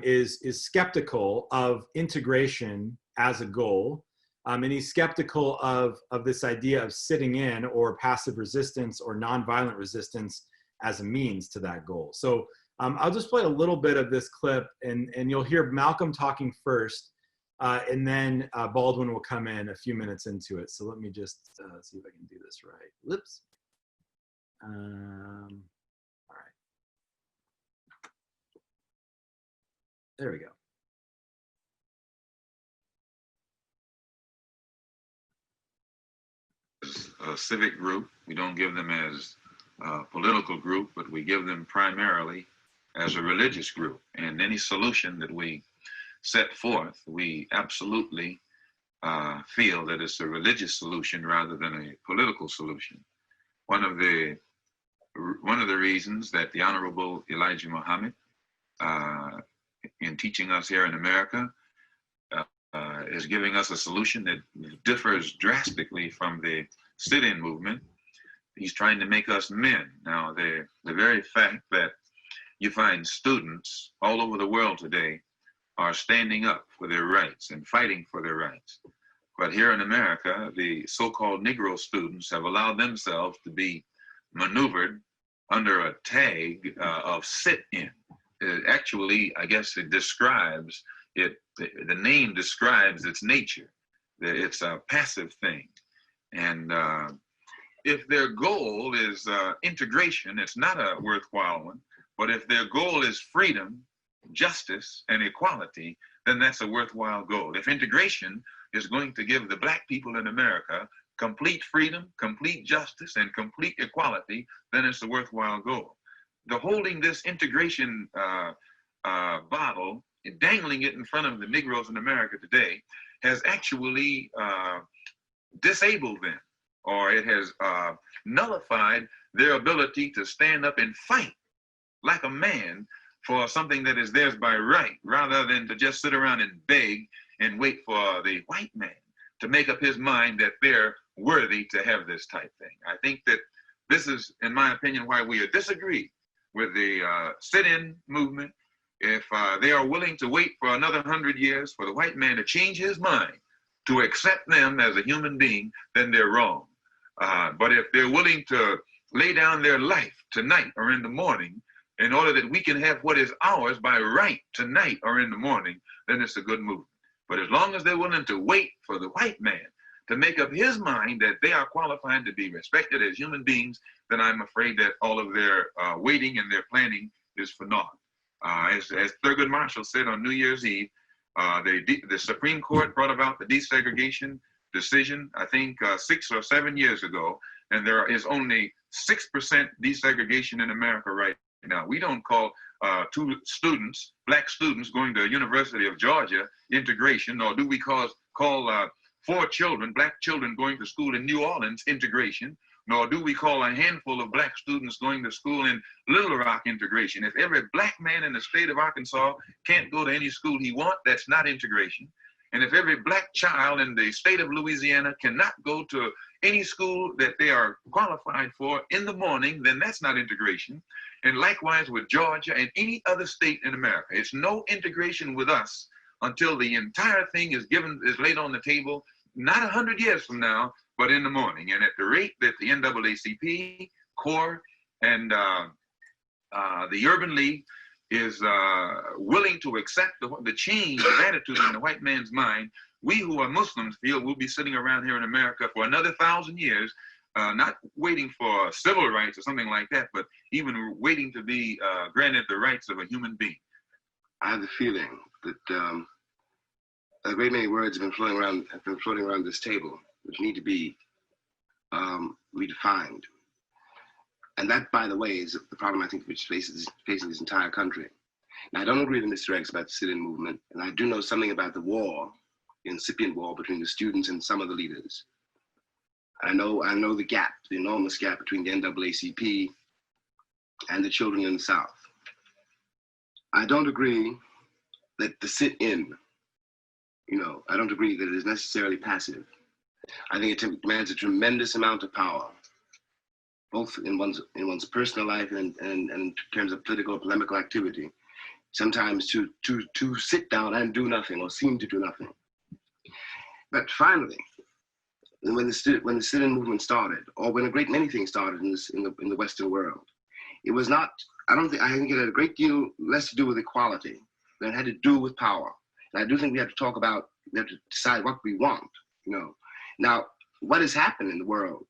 is skeptical of integration as a goal, and he's skeptical of this idea of sitting in or passive resistance or nonviolent resistance as a means to that goal. So I'll just play a little bit of this clip, and you'll hear Malcolm talking first, and then Baldwin will come in a few minutes into it. So let me just see if I can do this right. Whoops. All right. There we go. A civic group. We don't give them as a political group, but we give them primarily as a religious group. And any solution that we set forth, we absolutely feel that it's a religious solution rather than a political solution. One of the reasons that the Honorable Elijah Muhammad, in teaching us here in America, is giving us a solution that differs drastically from the sit-in movement. He's trying to make us men. Now, the very fact that you find students all over the world today are standing up for their rights and fighting for their rights. But here in America, the so-called Negro students have allowed themselves to be maneuvered under a tag of sit-in. Actually, I guess it describes it, the name describes its nature. It's a passive thing. And if their goal is integration, it's not a worthwhile one. But if their goal is freedom, justice, and equality, then that's a worthwhile goal. If integration is going to give the Black people in America complete freedom, complete justice, and complete equality, then it's a worthwhile goal. The holding this integration bottle, dangling it in front of the Negroes in America today, has actually disabled them, or it has nullified their ability to stand up and fight like a man for something that is theirs by right, rather than to just sit around and beg and wait for the white man to make up his mind that they're worthy to have this type thing. I think that this is, in my opinion, why we disagree with the sit-in movement. If they are willing to wait for another 100 years for the white man to change his mind to accept them as a human being, then they're wrong. But if they're willing to lay down their life tonight or in the morning in order that we can have what is ours by right tonight or in the morning, then it's a good movement. But as long as they're willing to wait for the white man to make up his mind that they are qualified to be respected as human beings, then I'm afraid that all of their waiting and their planning is for naught. As Thurgood Marshall said on New Year's Eve, the Supreme Court brought about the desegregation decision, I think 6 or 7 years ago, and there is only 6% desegregation in America right now. We don't call two students, Black students going to University of Georgia integration, nor do we call 4 children, Black children going to school in New Orleans integration, nor do we call a handful of Black students going to school in Little Rock integration. If every Black man in the state of Arkansas can't go to any school he wants, that's not integration. And if every Black child in the state of Louisiana cannot go to any school that they are qualified for in the morning, then that's not integration. And likewise with Georgia and any other state in America. It's no integration with us until the entire thing is laid on the table, not 100 years from now, but in the morning. And at the rate that the NAACP, CORE, and the Urban League is willing to accept the change of attitude in the white man's mind, we who are Muslims feel we'll be sitting around here in America for another 1,000 years, not waiting for civil rights or something like that, but even waiting to be granted the rights of a human being. I have the feeling that a great many words have been floating around this table, which need to be redefined. And that, by the way, is the problem I think which facing this entire country. Now, I don't agree with Mr. X about the sit-in movement, and I do know something about the war, the incipient war between the students and some of the leaders. I know the gap, the enormous gap between the NAACP and the children in the South. I don't agree that the sit-in, I don't agree that it is necessarily passive. I think it demands a tremendous amount of power, both in one's personal life and in terms of political polemical activity, sometimes to sit down and do nothing or seem to do nothing. But finally, when the sit-in movement started, or when a great many things started in the Western world, it was not, I think it had a great deal less to do with equality than it had to do with power. And I do think we have to decide what we want, Now, what has happened in the world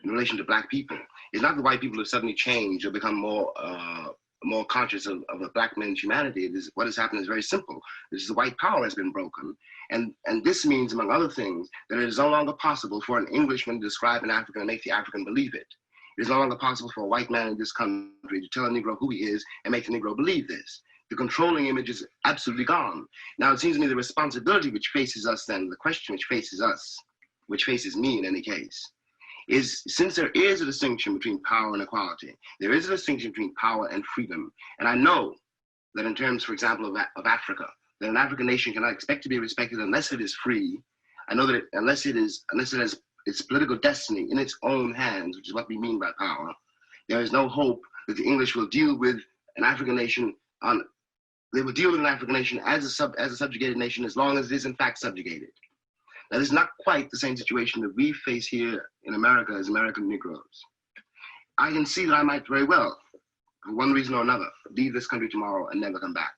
in relation to Black people is not that white people have suddenly changed or become more conscious of a Black man's humanity. What has happened is very simple. The white power has been broken. And this means, among other things, that it is no longer possible for an Englishman to describe an African and make the African believe it. It is no longer possible for a white man in this country to tell a Negro who he is and make the Negro believe this. The controlling image is absolutely gone. Now, it seems to me the responsibility which faces us then, the question which faces us, which faces me in any case, is since there is a distinction between power and equality, there is a distinction between power and freedom. And I know that in terms, for example, of Africa, that an African nation cannot expect to be respected unless it is free. I know that unless it has its political destiny in its own hands, which is what we mean by power, there is no hope that the English will deal with an African nation they will deal with an African nation as a subjugated nation as long as it is in fact subjugated. Now, this is not quite the same situation that we face here in America as American Negroes. I can see that I might very well, for one reason or another, leave this country tomorrow and never come back.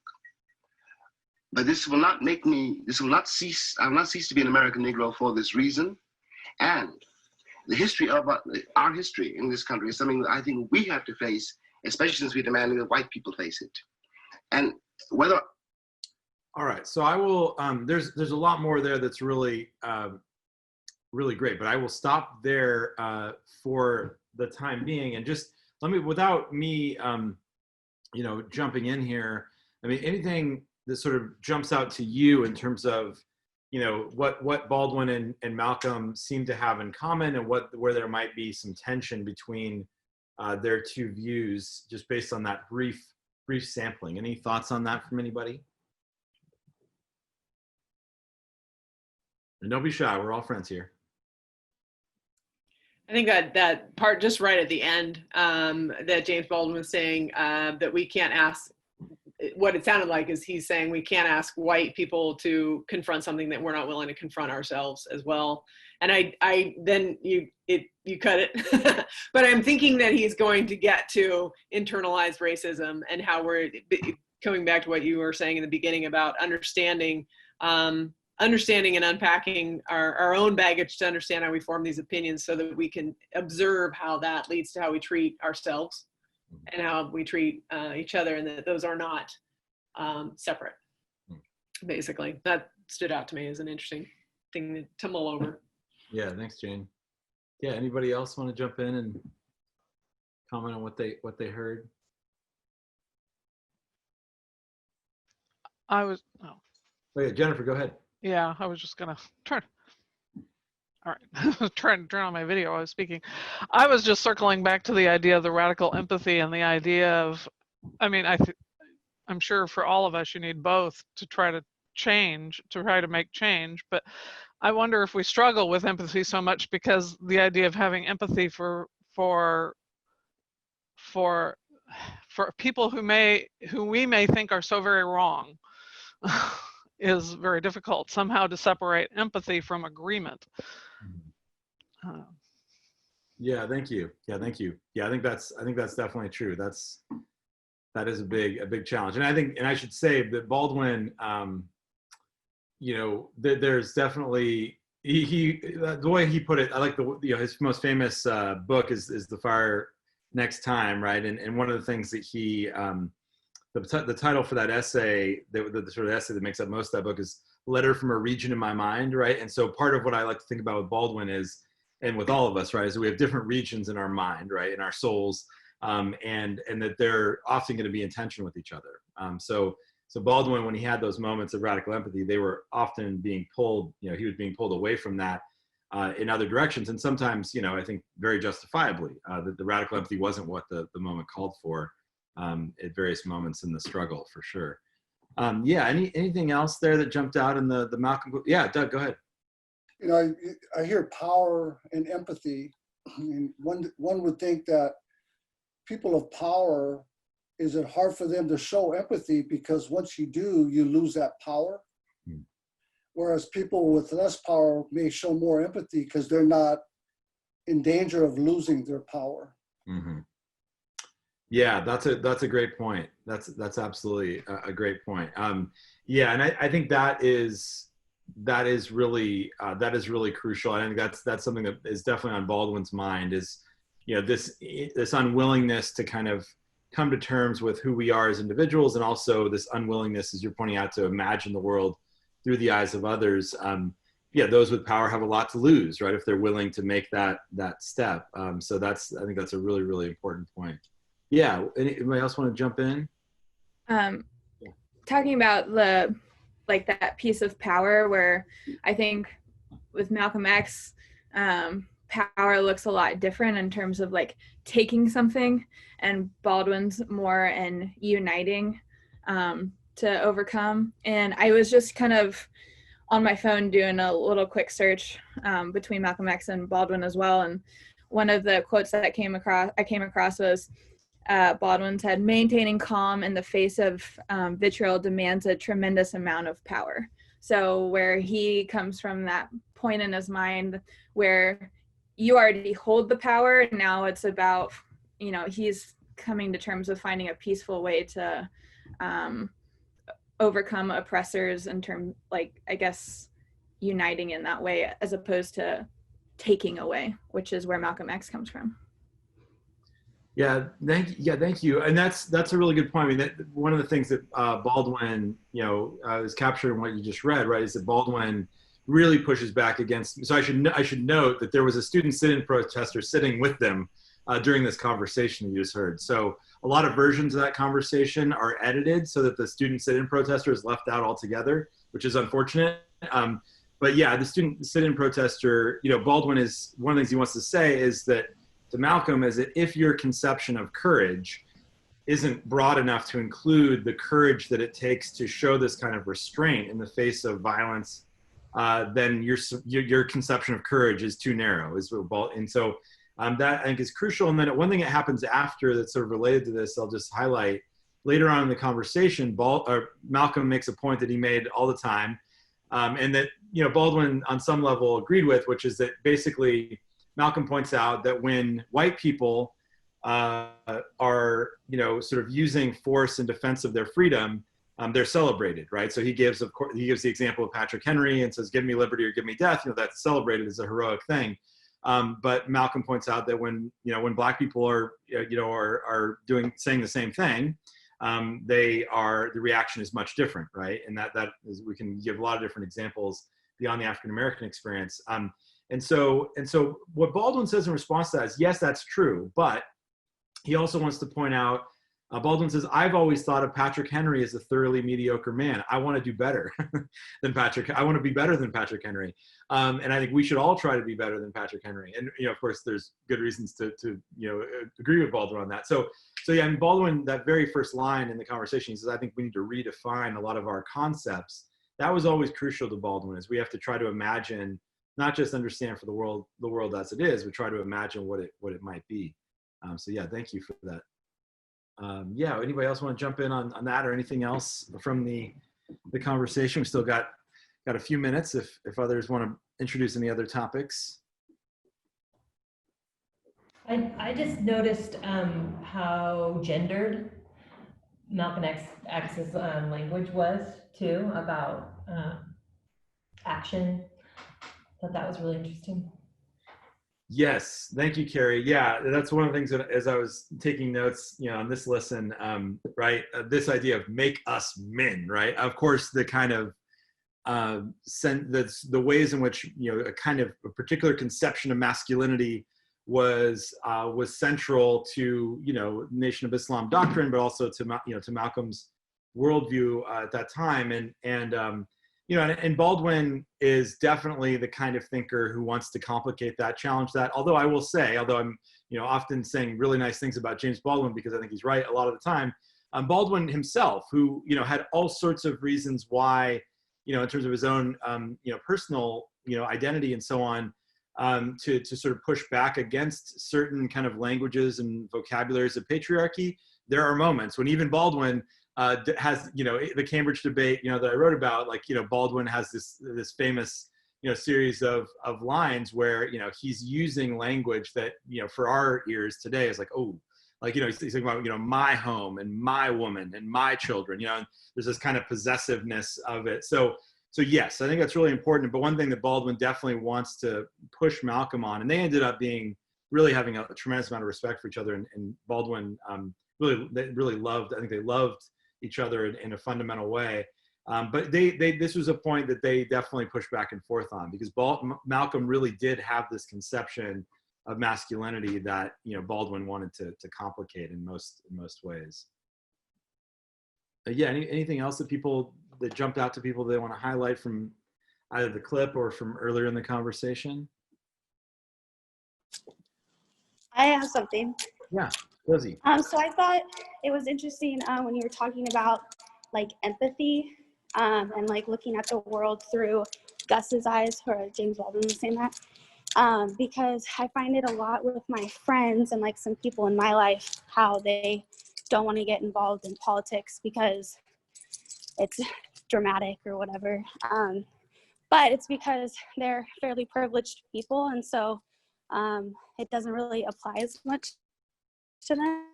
But this will not make me, I will not cease to be an American Negro for this reason. And the history of our history in this country is something that I think we have to face, especially since we're demanding that white people face it. And whether... All right, so I will, there's a lot more there that's really, really great, but I will stop there for the time being. And just let me, without me, you know, jumping in here, I mean, anything that sort of jumps out to you in terms of, you know, what Baldwin and Malcolm seem to have in common, and where there might be some tension between their two views, just based on that brief sampling. Any thoughts on that from anybody? And don't be shy, we're all friends here. I think that part just right at the end that James Baldwin was saying, that we can't ask, what it sounded like is he's saying we can't ask white people to confront something that we're not willing to confront ourselves as well. And I then you cut it, but I'm thinking that he's going to get to internalized racism and how we're coming back to what you were saying in the beginning about understanding and unpacking our own baggage to understand how we form these opinions, so that we can observe how that leads to how we treat ourselves and how we treat each other, and that those are not separate. Basically, that stood out to me as an interesting thing to mull over. Yeah, thanks, Jane. Yeah, anybody else want to jump in and comment on what they heard? Oh yeah, Jennifer, go ahead. Yeah, I was just gonna turn. All right, I was trying to turn on my video. I was speaking. I was just circling back to the idea of the radical empathy and the idea of, I mean, I'm sure for all of us, you need both to try to change, to try to make change. But I wonder if we struggle with empathy so much because the idea of having empathy for people who we may think are so very wrong is very difficult somehow to separate empathy from agreement. Yeah, thank you. Yeah, thank you. Yeah, I think that's definitely true. That is a big challenge. And I should say that Baldwin, you know, there's definitely the way he put it. I like his most famous book is The Fire Next Time, right? And one of the things that he the title for that essay, the sort of essay that makes up most of that book, is Letter from a Region in My Mind, right? And so part of what I like to think about with Baldwin is, and with all of us, right, is that we have different regions in our mind, right, in our souls, and that they're often going to be in tension with each other. So Baldwin, when he had those moments of radical empathy, they were often being pulled, you know, he was being pulled away from that in other directions. And sometimes, you know, I think very justifiably, that the radical empathy wasn't what the moment called for at various moments in the struggle, for sure. Yeah, anything else there that jumped out in the Malcolm? Yeah, Doug, go ahead. You know, I hear power and empathy, and one would think that people of power, is it hard for them to show empathy because once you do, you lose that power? Whereas people with less power may show more empathy because they're not in danger of losing their power. Mm-hmm. Yeah, that's a great point. That's absolutely a great point. Yeah, and I think that is really crucial. I think that's something that is definitely on Baldwin's mind, is, you know, this unwillingness to kind of come to terms with who we are as individuals, and also this unwillingness, as you're pointing out, to imagine the world through the eyes of others. Yeah, those with power have a lot to lose, right, if they're willing to make that step. So I think that's a really, really important point. Yeah, anybody else want to jump in? talking about the, like that piece of power where I think with Malcolm X, power looks a lot different in terms of like taking something, and Baldwin's more in uniting to overcome. And I was just kind of on my phone doing a little quick search between Malcolm X and Baldwin as well. And one of the quotes that I came across was, Baldwin said, "Maintaining calm in the face of vitriol demands a tremendous amount of power." So where he comes from, that point in his mind where you already hold the power, now it's about, you know, he's coming to terms with finding a peaceful way to overcome oppressors in terms, like, I guess, uniting in that way as opposed to taking away, which is where Malcolm X comes from. Yeah, thank you. And that's a really good point. I mean, one of the things that Baldwin, you know, is captured in what you just read, right, is that Baldwin really pushes back against. So I should note that there was a student sit-in protester sitting with them during this conversation you just heard. So a lot of versions of that conversation are edited so that the student sit-in protester is left out altogether, which is unfortunate. But yeah, the student sit-in protester, you know, Baldwin is, one of the things he wants to say is that to Malcolm is that if your conception of courage isn't broad enough to include the courage that it takes to show this kind of restraint in the face of violence, then your conception of courage is too narrow. And so that I think is crucial. And then one thing that happens after that's sort of related to this, I'll just highlight later on in the conversation, Malcolm makes a point that he made all the time, and that, you know, Baldwin on some level agreed with, which is that basically Malcolm points out that when white people are, you know, sort of using force in defense of their freedom, they're celebrated, right? So he gives the example of Patrick Henry and says, "Give me liberty or give me death." You know, that's celebrated as a heroic thing. But Malcolm points out that when Black people are, you know, are saying the same thing, the reaction is much different, right? And that is, we can give a lot of different examples beyond the African American experience. And so what Baldwin says in response to that is, yes, that's true, but he also wants to point out, Baldwin says, "I've always thought of Patrick Henry as a thoroughly mediocre man. I want to do better than Patrick. I want to be better than Patrick Henry. And I think we should all try to be better than Patrick Henry." And, you know, of course, there's good reasons to you know, agree with Baldwin on that. So yeah, and Baldwin, that very first line in the conversation, he says, "I think we need to redefine a lot of our concepts." That was always crucial to Baldwin, is we have to try to imagine, not just understand for the world as it is, but try to imagine what it might be. So yeah, thank you for that. Yeah, anybody else want to jump in on that or anything else from the conversation? We still got a few minutes if others want to introduce any other topics. I just noticed how gendered Malcolm X's language was too, about action. I thought that was really interesting. Yes, thank you, Carrie. Yeah, that's one of the things that, as I was taking notes, you know, on this listen, right, this idea of make us men, right? Of course, the kind of the ways in which, you know, a kind of a particular conception of masculinity was central to, you know, Nation of Islam doctrine, but also to, you know, to Malcolm's worldview at that time, and you know, and Baldwin is definitely the kind of thinker who wants to complicate that, challenge that. Although I will say, although I'm, you know, often saying really nice things about James Baldwin because I think he's right a lot of the time, Baldwin himself, who, you know, had all sorts of reasons why, you know, in terms of his own, you know, personal, you know, identity and so on, to sort of push back against certain kind of languages and vocabularies of patriarchy. There are moments when even Baldwin has, you know, the Cambridge debate, you know, that I wrote about, like, you know, Baldwin has this famous, you know, series of lines where, you know, he's using language that, you know, for our ears today is like, oh, like, you know, he's talking about, you know, my home and my woman and my children, you know, and there's this kind of possessiveness of it. So yes, I think that's really important. But one thing that Baldwin definitely wants to push Malcolm on, and they ended up really having a tremendous amount of respect for each other, and Baldwin really loved, I think they loved each other in a fundamental way. But this was a point that they definitely pushed back and forth on, because Malcolm really did have this conception of masculinity that, you know, Baldwin wanted to complicate in most ways. yeah, anything else that jumped out to people they want to highlight from either the clip or from earlier in the conversation? I have something. Yeah, Rosie. So I thought it was interesting when you were talking about like empathy and like looking at the world through Gus's eyes, or James Baldwin was saying that, because I find it a lot with my friends and like some people in my life, how they don't want to get involved in politics because it's dramatic or whatever. But it's because they're fairly privileged people, and so it doesn't really apply as much to them.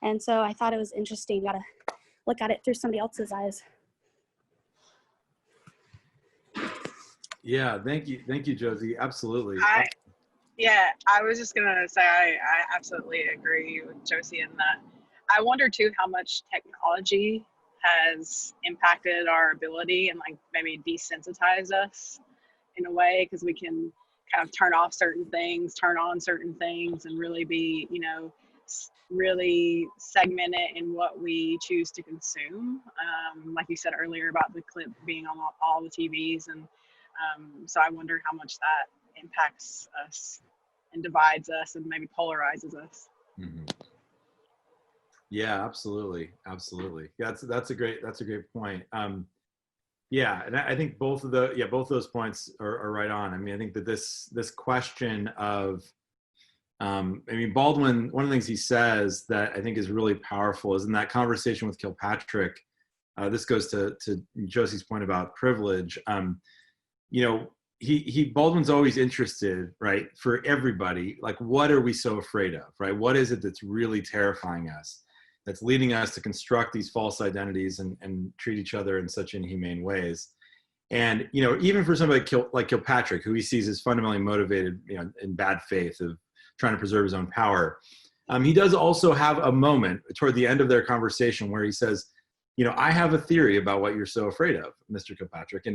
And so I thought it was interesting. You gotta look at it through somebody else's eyes. Yeah, thank you, Josie. Absolutely. Yeah, I was just gonna say I absolutely agree with Josie in that. I wonder too how much technology has impacted our ability and like maybe desensitized us in a way, because we can kind of turn off certain things, turn on certain things, and really be, you know, really segment it in what we choose to consume. Like you said earlier about the clip being on all the TVs, and so I wonder how much that impacts us and divides us and maybe polarizes us. Mm-hmm. Yeah, absolutely. Yeah, that's a great point. Yeah, and I think both those points are right on. I mean, I think that this question of, I mean, Baldwin, one of the things he says that I think is really powerful is in that conversation with Kilpatrick. This goes to Josie's point about privilege. You know, Baldwin's always interested, right, for everybody, like, what are we so afraid of, right? What is it that's really terrifying us, that's leading us to construct these false identities and treat each other in such inhumane ways? And, you know, even for somebody like Kilpatrick, who he sees as fundamentally motivated, you know, in bad faith of trying to preserve his own power, he does also have a moment toward the end of their conversation where he says, you know, I have a theory about what you're so afraid of, Mr. Kilpatrick.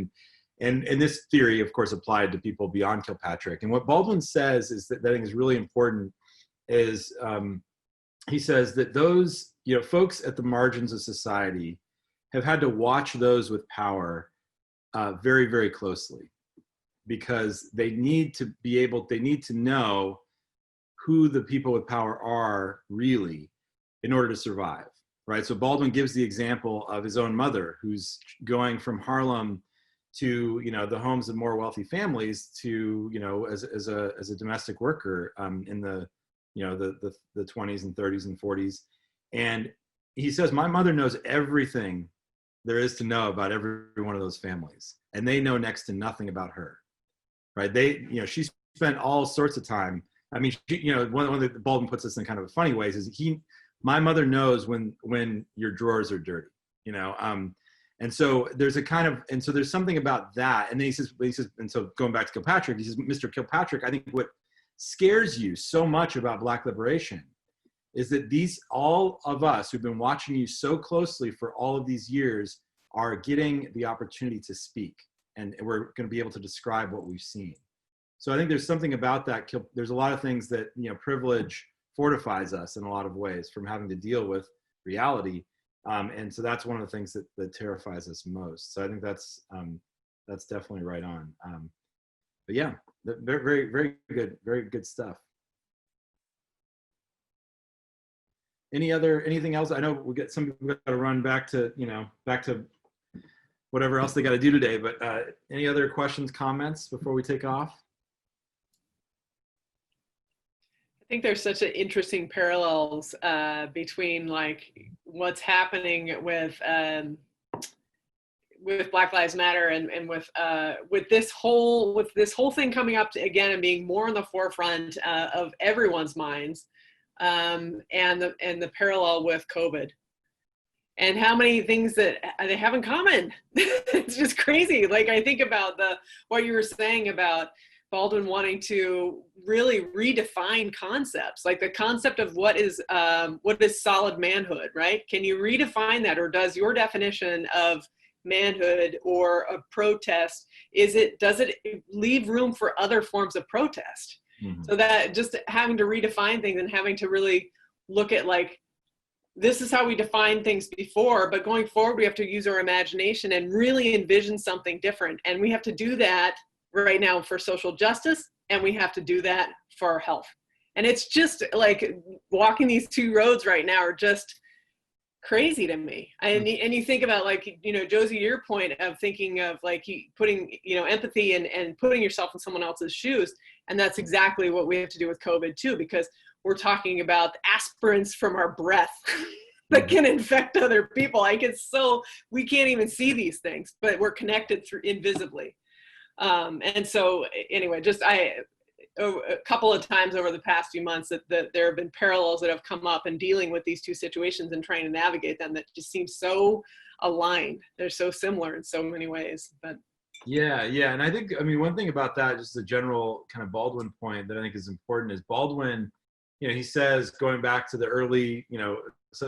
And this theory, of course, applied to people beyond Kilpatrick. And what Baldwin says is that I think is really important is he says that those, you know, folks at the margins of society have had to watch those with power very, very closely, because they need to know who the people with power are really in order to survive, right? So Baldwin gives the example of his own mother, who's going from Harlem to, you know, the homes of more wealthy families to, you know, as a domestic worker in the, you know, the 20s and 30s and 40s. And he says, my mother knows everything there is to know about every one of those families, and they know next to nothing about her, right? They, you know, she spent all sorts of time. I mean, she, you know, one of the Baldwin puts this in kind of funny ways is my mother knows when your drawers are dirty, you know. And so there's a kind of, and so there's something about that. And then he says, and so going back to Kilpatrick, he says, Mr. Kilpatrick, I think what scares you so much about Black liberation is that all of us who've been watching you so closely for all of these years are getting the opportunity to speak, and we're going to be able to describe what we've seen. So I think there's something about that. There's a lot of things that, you know, privilege fortifies us in a lot of ways from having to deal with reality. And so that's one of the things that terrifies us most. So I think that's definitely right on. But yeah, very, very good stuff. Anything else? I know we got some people got to run back to whatever else they got to do today, but any other questions, comments before we take off? I think there's such an interesting parallels between like what's happening with Black Lives Matter and with this whole thing coming up again and being more in the forefront of everyone's minds, and the parallel with COVID and how many things that they have in common. It's just crazy. Like I think about what you were saying about Baldwin wanting to really redefine concepts, like the concept of what is solid manhood, right? Can you redefine that, or does your definition of manhood or a protest, does it leave room for other forms of protest? Mm-hmm. So that just having to redefine things and having to really look at like this is how we defined things before, but going forward, we have to use our imagination and really envision something different. And we have to do that right now for social justice, and we have to do that for our health. And it's just like walking these two roads right now are just crazy to me. And you think about, like, you know, Josie, your point of thinking of like putting, you know, empathy and putting yourself in someone else's shoes. And that's exactly what we have to do with COVID too, because we're talking about aspirants from our breath that can infect other people. Like, it's so, we can't even see these things, but we're connected through invisibly. And so anyway, just a couple of times over the past few months that there have been parallels that have come up in dealing with these two situations and trying to navigate them that just seem so aligned. They're so similar in so many ways. But yeah. And I think, I mean, one thing about that, just the general kind of Baldwin point that I think is important is Baldwin, you know, he says, going back to the early, you know,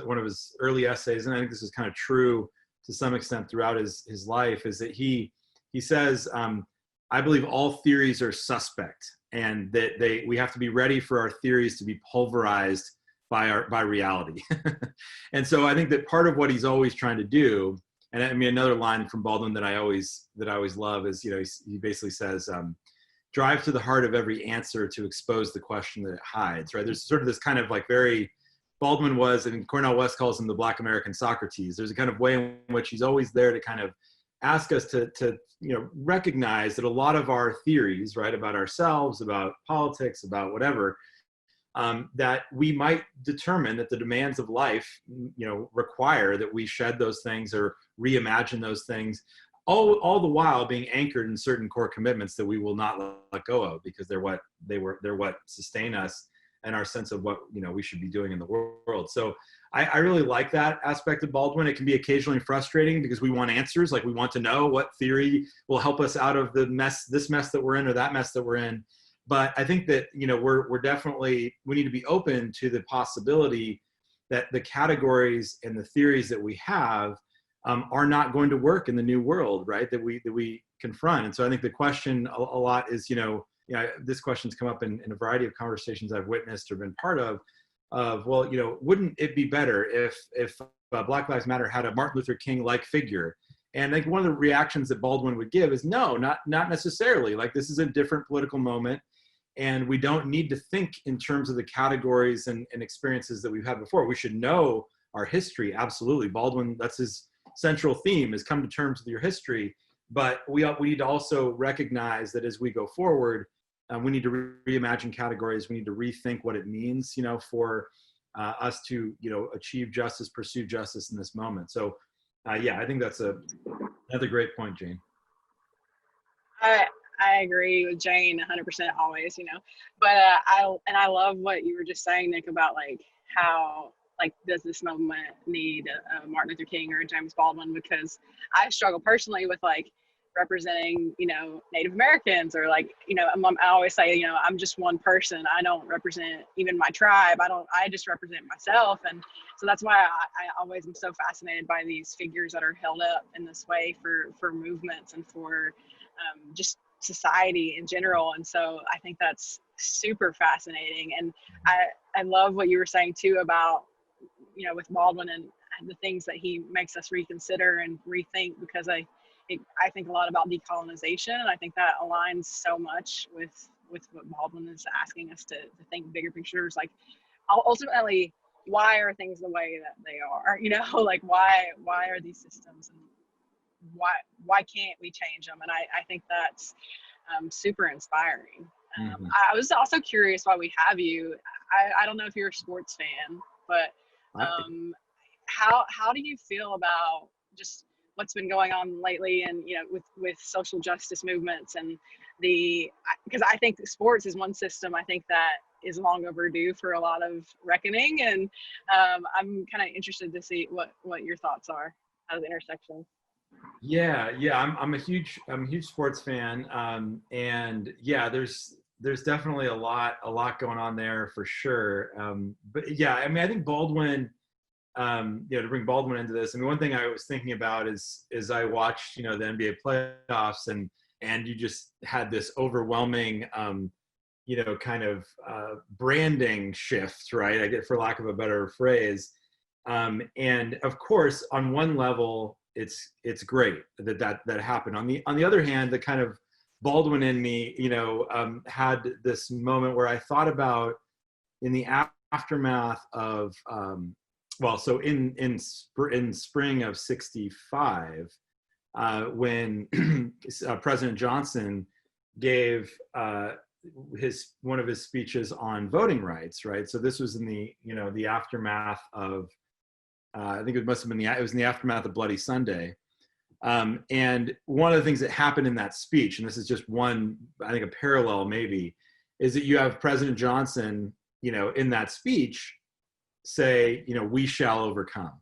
one of his early essays, and I think this is kind of true to some extent throughout his life, is that he says, I believe all theories are suspect, and that we have to be ready for our theories to be pulverized by reality. And so I think that part of what he's always trying to do, and I mean, another line from Baldwin that I always love is, you know, he basically says, drive to the heart of every answer to expose the question that it hides, right? There's sort of this kind of like very, Baldwin was, I mean, Cornel West calls him the Black American Socrates. There's a kind of way in which he's always there to kind of ask us to you know, recognize that a lot of our theories, right, about ourselves, about politics, about whatever, that we might determine that the demands of life, you know, require that we shed those things or reimagine those things, all the while being anchored in certain core commitments that we will not let go of, because they're what sustain us and our sense of what, you know, we should be doing in the world. So I really like that aspect of Baldwin. It can be occasionally frustrating because we want answers, like we want to know what theory will help us out of the mess, this mess that we're in or that mess that we're in. But I think that, you know, we're definitely, we need to be open to the possibility that the categories and the theories that we have are not going to work in the new world, right, that we confront. And so I think the question a lot is, you know, this question's come up in a variety of conversations I've witnessed or been part of, well, you know, wouldn't it be better if Black Lives Matter had a Martin Luther King-like figure? And I think one of the reactions that Baldwin would give is, no, not necessarily. Like, this is a different political moment, and we don't need to think in terms of the categories and experiences that we've had before. We should know our history, absolutely. Baldwin, that's his central theme, is come to terms with your history. But we need to also recognize that as we go forward, we need to reimagine categories. We need to rethink what it means, you know, for us to, you know, achieve justice, pursue justice in this moment. So, yeah, I think that's another great point, Jane. I agree with Jane 100% always, you know, but I love what you were just saying, Nick, about like how, like, does this moment need a Martin Luther King or a James Baldwin? Because I struggle personally with like representing, you know, Native Americans, or like, you know, I always say, you know, I'm just one person. I don't represent even my tribe. I just represent myself. And so that's why I always am so fascinated by these figures that are held up in this way for movements and for just society in general. And so I think that's super fascinating. And I love what you were saying too about, you know, with Baldwin and the things that he makes us reconsider and rethink, because I think a lot about decolonization, and I think that aligns so much with what Baldwin is asking us to think bigger pictures. Like, ultimately, why are things the way that they are? You know, like why are these systems, and why can't we change them? And I think that's super inspiring. I was also curious why we have you. I don't know if you're a sports fan, but how do you feel about just what's been going on lately, and you know, with social justice movements, and because I think sports is one system I think that is long overdue for a lot of reckoning, and I'm kind of interested to see what your thoughts are at the intersection. Yeah, I'm a huge sports fan, and yeah, there's definitely a lot going on there for sure. But yeah, I mean, I think Baldwin, you know, to bring Baldwin into this, I mean, one thing I was thinking about is I watched, you know, the NBA playoffs, and you just had this overwhelming, you know, kind of branding shift, right? I get, for lack of a better phrase. And of course, on one level, it's great that happened. On the other hand, the kind of Baldwin in me, had this moment where I thought about in the aftermath of, so in spring of '65, when President Johnson gave one of his speeches on voting rights, right? So this was in the aftermath of, I think it was in the aftermath of Bloody Sunday. And one of the things that happened in that speech, and this is just one, I think a parallel maybe, is that you have President Johnson, in that speech say, we shall overcome,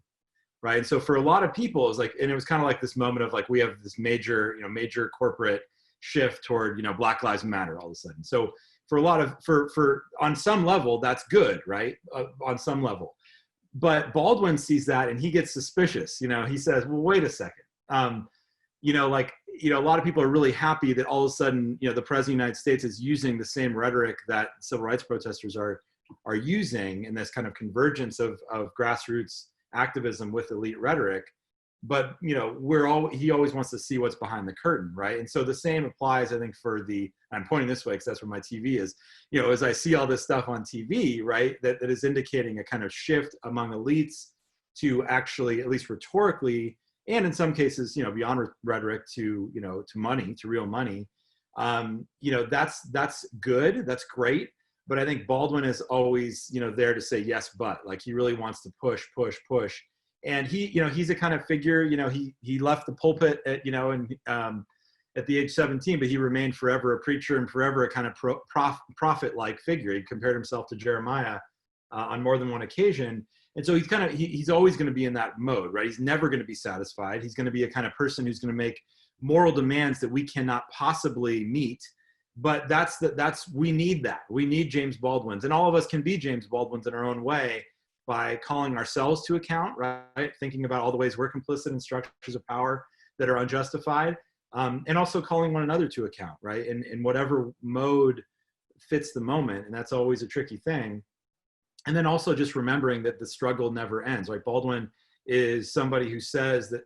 right? And so for a lot of people, it was kind of like this moment of we have this major corporate shift toward, Black Lives Matter all of a sudden. So for a lot of, for on some level, that's good, right? On some level. But Baldwin sees that and he gets suspicious. He says, well, wait a second. A lot of people are really happy that all of a sudden, the President of the United States is using the same rhetoric that civil rights protesters are using in this kind of convergence of grassroots activism with elite rhetoric. But, he always wants to see what's behind the curtain, right? And so the same applies, I think, I'm pointing this way because that's where my TV is, as I see all this stuff on TV, right, that is indicating a kind of shift among elites to actually, at least rhetorically, and in some cases, beyond rhetoric to, to money, to real money, that's good, that's great. But I think Baldwin is always, there to say yes, but he really wants to push. And he's a kind of figure, he left the pulpit at, at the age 17, but he remained forever a preacher and forever a kind of prophet-like figure. He compared himself to Jeremiah on more than one occasion. And so he's always going to be in that mode, right? He's never going to be satisfied. He's going to be a kind of person who's going to make moral demands that we cannot possibly meet. But we need that. We need James Baldwins, and all of us can be James Baldwins in our own way by calling ourselves to account, right? Thinking about all the ways we're complicit in structures of power that are unjustified, and also calling one another to account, right? In whatever mode fits the moment, and that's always a tricky thing. And then also just remembering that the struggle never ends. Like Baldwin is somebody who says that,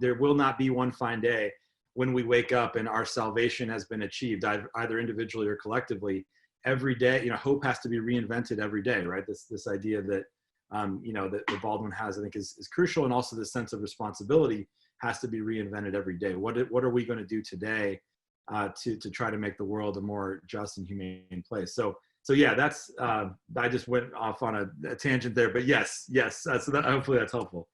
there will not be one fine day when we wake up and our salvation has been achieved, either individually or collectively. Every day, hope has to be reinvented every day, right? This idea that, that Baldwin has, I think, is crucial, and also the sense of responsibility has to be reinvented every day. What are we going to do today to try to make the world a more just and humane place? So yeah, that's I just went off on a tangent there, but yes. So that, hopefully that's helpful.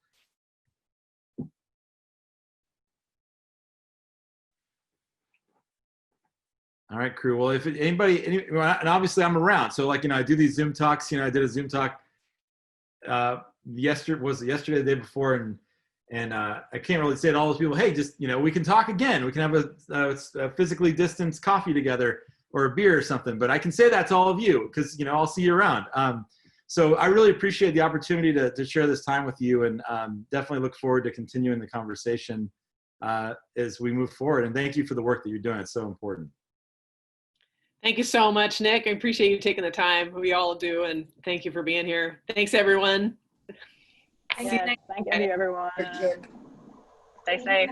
All right, crew. Well, if anybody, and obviously I'm around. So I do these Zoom talks. I did a Zoom talk yesterday, the day before, and I can't really say to all those people, hey, just we can talk again. We can have a physically distanced coffee together or a beer or something. But I can say that to all of you because I'll see you around. So I really appreciate the opportunity to share this time with you, and definitely look forward to continuing the conversation as we move forward. And thank you for the work that you're doing. It's so important. Thank you so much, Nick. I appreciate you taking the time. We all do, and thank you for being here. Thanks, everyone. Thank you, everyone. Stay safe.